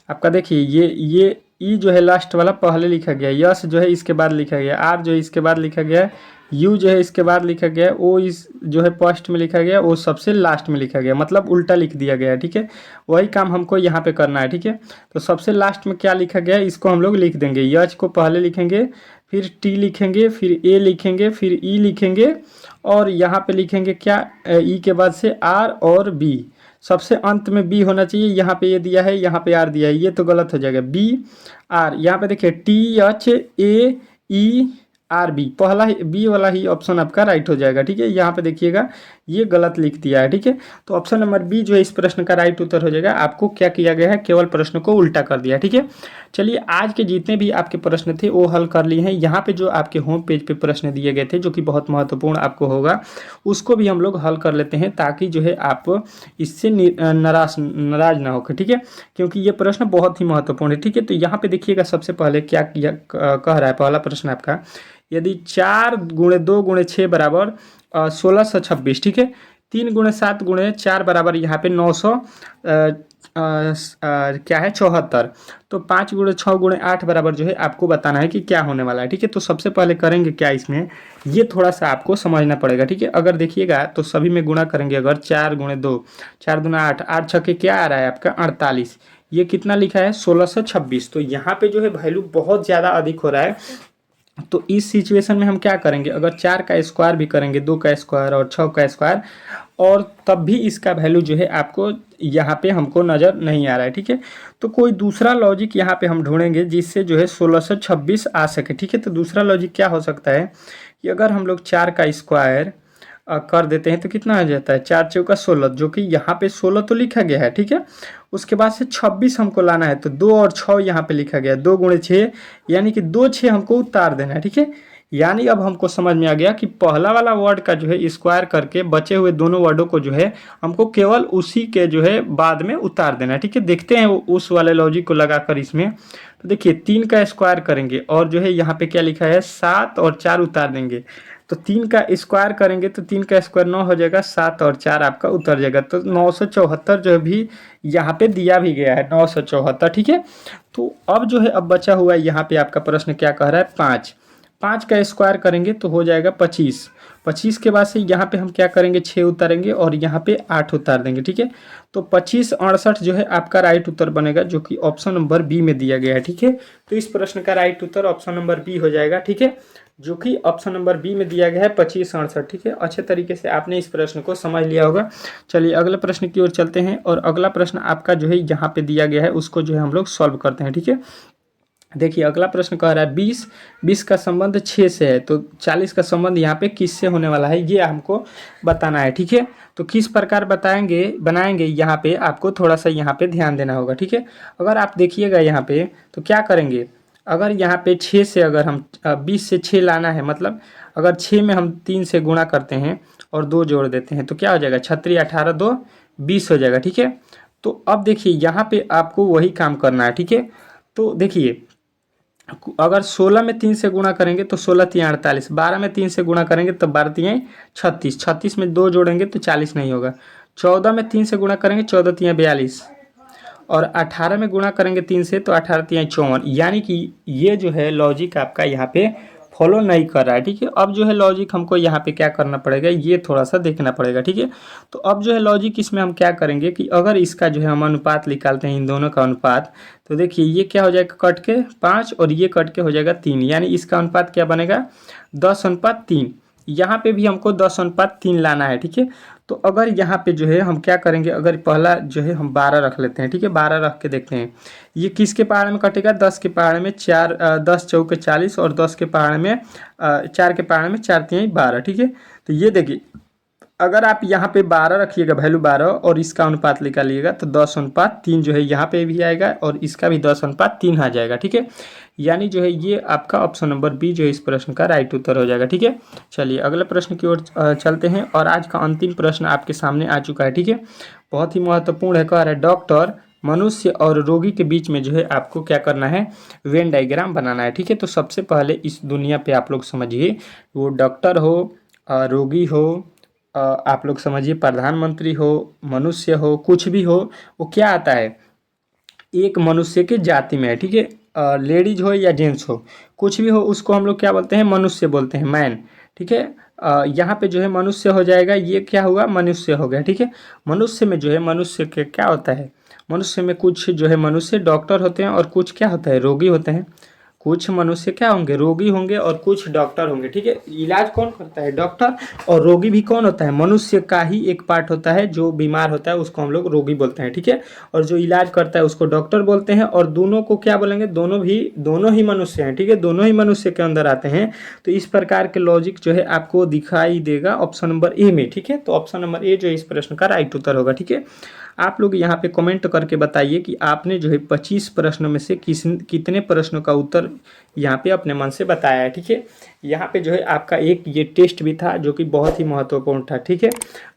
Speaker 1: आपका देखिए ये ई जो है लास्ट वाला पहले लिखा गया, यस जो है इसके बाद लिखा गया, आर जो है इसके बाद लिखा गया, यू जो है इसके बाद लिखा गया, ओ इस जो है फर्स्ट में लिखा गया, ओ सबसे लास्ट में लिखा गया, मतलब उल्टा लिख दिया गया है, ठीक है। वही काम हमको यहाँ पे करना है, ठीक है। तो सबसे लास्ट में क्या लिखा गया है इसको हम लोग लिख देंगे, यच को पहले लिखेंगे, फिर टी लिखेंगे, फिर ए लिखेंगे, फिर ई लिखेंगे और यहाँ पे लिखेंगे क्या ई के बाद से आर और बी, सबसे अंत में बी होना चाहिए। यहाँ पे ये दिया है, यहाँ पे आर दिया है, ये तो गलत हो जाएगा, बी आर। यहाँ पे देखिए T H A E R B, पहला ही बी वाला ही ऑप्शन आपका राइट हो जाएगा, ठीक है। यहाँ पे देखिएगा ये गलत लिख दिया है, ठीक है। तो ऑप्शन नंबर बी जो है इस प्रश्न का राइट उत्तर हो जाएगा। आपको क्या किया गया है, केवल प्रश्न को उल्टा कर दिया, ठीक है। चलिए आज के जितने भी आपके प्रश्न थे वो हल कर लिए हैं। यहाँ पे जो आपके होम पेज पे प्रश्न दिए गए थे जो कि बहुत महत्वपूर्ण आपको होगा, उसको भी हम लोग हल कर लेते हैं ताकि जो है आप इससे नाराज ना होकर, ठीक है, क्योंकि ये प्रश्न बहुत ही महत्वपूर्ण है, ठीक है। तो यहाँ पे देखिएगा सबसे पहले क्या किया कह रहा है पहला प्रश्न आपका, यदि 4 गुणे 2 गुणे 6 बराबर 1626, ठीक है। 3 गुणे 7 गुणे 4 बराबर यहाँ पे 900 क्या है 74, तो 5 गुणे 6 गुणे 8 बराबर जो है आपको बताना है कि क्या होने वाला है, ठीक है। तो सबसे पहले करेंगे क्या इसमें, ये थोड़ा सा आपको समझना पड़ेगा, ठीक है। अगर देखिएगा तो सभी में गुणा करेंगे, अगर 4 गुणे 2 4 दूना 8, 8 छक्के क्या आ रहा है आपका 48, ये कितना लिखा है 1626। तो यहाँ पे जो है वैल्यू बहुत ज़्यादा अधिक हो रहा है। तो इस सिचुएशन में हम क्या करेंगे, अगर 4 का स्क्वायर भी करेंगे, 2 का स्क्वायर और 6 का स्क्वायर, और तब भी इसका वैल्यू जो है आपको यहाँ पे हमको नज़र नहीं आ रहा है, ठीक है। तो कोई दूसरा लॉजिक यहाँ पे हम ढूंढेंगे जिससे जो है 1626 आ सके, ठीक है। तो दूसरा लॉजिक क्या हो सकता है कि अगर हम लोग 4 का स्क्वायर कर देते हैं तो कितना हो जाता है 4 चौका 16, जो कि यहाँ पे 16 तो लिखा गया है, ठीक है। उसके बाद से 26 हमको लाना है, तो 2 और 6 यहाँ पे लिखा गया है, 2 गुणे 6 यानी कि 2 6 हमको उतार देना है, ठीक है। यानी अब हमको समझ में आ गया कि पहला वाला वर्ड का जो है स्क्वायर करके बचे हुए दोनों वर्डों को जो है हमको केवल उसी के जो है बाद में उतार देना है, ठीक है। देखते हैं उस वाले लॉजिक को लगाकर इसमें, तो देखिए 3 का स्क्वायर करेंगे और जो है यहाँ पे क्या लिखा है 7 और 4 उतार देंगे, तो 3 का स्क्वायर करेंगे तो 3 का स्क्वायर 9 हो जाएगा, 7 और 4 आपका उतर जाएगा, तो 974 जो भी यहाँ पे दिया भी गया है 974, ठीक है। तो अब जो है अब बचा हुआ है यहाँ पे आपका प्रश्न क्या कह रहा है 5, 5 का स्क्वायर करेंगे तो हो जाएगा 25, 25 के बाद से यहाँ पे हम क्या करेंगे 6 उतारेंगे और यहाँ पे 8 उतार देंगे, ठीक है। तो 25 68 जो है आपका राइट उत्तर बनेगा, जो कि ऑप्शन नंबर बी में दिया गया है, ठीक है। तो इस प्रश्न का राइट उत्तर ऑप्शन नंबर बी हो जाएगा, ठीक है, जो कि ऑप्शन नंबर बी में दिया गया है 25 68, ठीक है। अच्छे तरीके से आपने इस प्रश्न को समझ लिया होगा। चलिए अगले प्रश्न की ओर चलते हैं, और अगला प्रश्न आपका जो है यहाँ पे दिया गया है उसको जो है हम लोग सॉल्व करते हैं, ठीक है। देखिए अगला प्रश्न कह रहा है 20 का संबंध 6 से है, तो 40 का संबंध यहाँ पे किससे होने वाला है ये हमको बताना है, ठीक है। तो किस प्रकार बनाएंगे यहाँ पे आपको थोड़ा सा यहाँ पे ध्यान देना होगा, ठीक है। अगर आप देखिएगा यहाँ पे तो क्या करेंगे, अगर यहाँ पे 6 से अगर हम 20 से 6 लाना है, मतलब अगर 6 में हम 3 से गुणा करते हैं और 2 जोड़ देते हैं तो क्या हो जाएगा, 36 18 2 20 हो जाएगा। ठीक है, तो अब देखिए यहाँ पे आपको वही काम करना है। ठीक है, तो देखिए अगर 16 में 3 से गुणा करेंगे तो 16 तियाँ 48, 12 में 3 से गुणा करेंगे तो 12 तियाँ 36, 36 में 2 जोड़ेंगे तो 40 नहीं होगा। 14 में 3 से गुणा करेंगे 14 तियाँ 42, और 18 में गुणा करेंगे 3 से तो 18 तियाँ 54। यानी कि ये जो है लॉजिक आपका यहाँ पे फॉलो नहीं कर रहा है। ठीक है, अब जो है लॉजिक हमको यहाँ पे क्या करना पड़ेगा, ये थोड़ा सा देखना पड़ेगा। ठीक है, तो अब जो है लॉजिक इसमें हम क्या करेंगे कि अगर इसका जो है हम अनुपात निकालते हैं, इन दोनों का अनुपात, तो देखिए ये क्या हो जाएगा, कट के 5 और ये कट के हो जाएगा 3, यानी इसका अनुपात क्या बनेगा, 10:3। यहाँ पे भी हमको 10:3 लाना है। ठीक है, तो अगर यहाँ पे जो है हम क्या करेंगे, अगर पहला जो है हम 12 रख लेते हैं। ठीक है, 12 रख के देखते हैं ये किसके पहाड़ में कटेगा, 10 के पहाड़ में 4, 10 चौके 40 और 10 के पहाड़ में 4 के पहाड़ में 4 तिहाई 12। ठीक है, तो ये देखिए अगर आप यहाँ पे 12 रखिएगा, वैल्यू 12, और इसका अनुपात निकालिएगा तो 10:3 जो है यहाँ पे भी आएगा और इसका भी 10:3 आ जाएगा। ठीक है, यानी जो है ये आपका ऑप्शन नंबर बी जो है इस प्रश्न का राइट उत्तर हो जाएगा। ठीक है, चलिए अगले प्रश्न की ओर चलते हैं और आज का अंतिम प्रश्न आपके सामने आ चुका है। ठीक है, बहुत ही महत्वपूर्ण है, कह रहा है डॉक्टर मनुष्य और रोगी के बीच में जो है आपको क्या करना है, वेन डायग्राम बनाना है। ठीक है, तो सबसे पहले इस दुनिया पे आप लोग समझिए, वो डॉक्टर हो, रोगी हो, आप लोग समझिए प्रधानमंत्री हो, मनुष्य हो, कुछ भी हो, वो क्या आता है, एक मनुष्य के जाति में है। ठीक है, लेडीज हो या जेंट्स हो, कुछ भी हो, उसको हम लोग क्या बोलते हैं, मनुष्य बोलते हैं, मैन। ठीक है, यहाँ पे जो है मनुष्य हो जाएगा, ये क्या हुआ, मनुष्य हो गया। ठीक है, मनुष्य में जो है मनुष्य के क्या होता है, मनुष्य में कुछ जो है मनुष्य डॉक्टर होते हैं और कुछ क्या होता है, रोगी होते हैं। कुछ मनुष्य क्या होंगे, रोगी होंगे, और कुछ डॉक्टर होंगे। ठीक है, इलाज कौन करता है, डॉक्टर, और रोगी भी कौन होता है, मनुष्य का ही एक पार्ट होता है, जो बीमार होता है उसको हम लोग रोगी बोलते हैं। ठीक है, और जो इलाज करता है उसको डॉक्टर बोलते हैं, और दोनों को क्या बोलेंगे, दोनों ही मनुष्य हैं। ठीक है, दोनों ही मनुष्य के अंदर आते हैं। तो इस प्रकार के लॉजिक जो है आपको दिखाई देगा ऑप्शन नंबर ए में। ठीक है, तो ऑप्शन नंबर ए जो है इस प्रश्न का राइट उत्तर होगा। ठीक है, आप लोग यहाँ पे कमेंट करके बताइए कि आपने जो है 25 प्रश्नों में से कितने प्रश्नों का उत्तर यहाँ पे अपने मन से बताया है। ठीक है, यहाँ पे जो है आपका एक ये टेस्ट भी था जो कि बहुत ही महत्वपूर्ण था। ठीक है,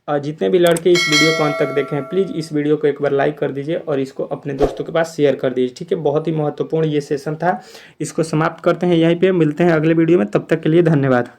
Speaker 1: और जितने भी लड़के इस वीडियो को अंत तक देखें, प्लीज़ इस वीडियो को एक बार लाइक कर दीजिए और इसको अपने दोस्तों के पास शेयर कर दीजिए। ठीक है, बहुत ही महत्वपूर्ण ये सेशन था, इसको समाप्त करते हैं यहीं पे, मिलते हैं अगले वीडियो में, तब तक के लिए धन्यवाद।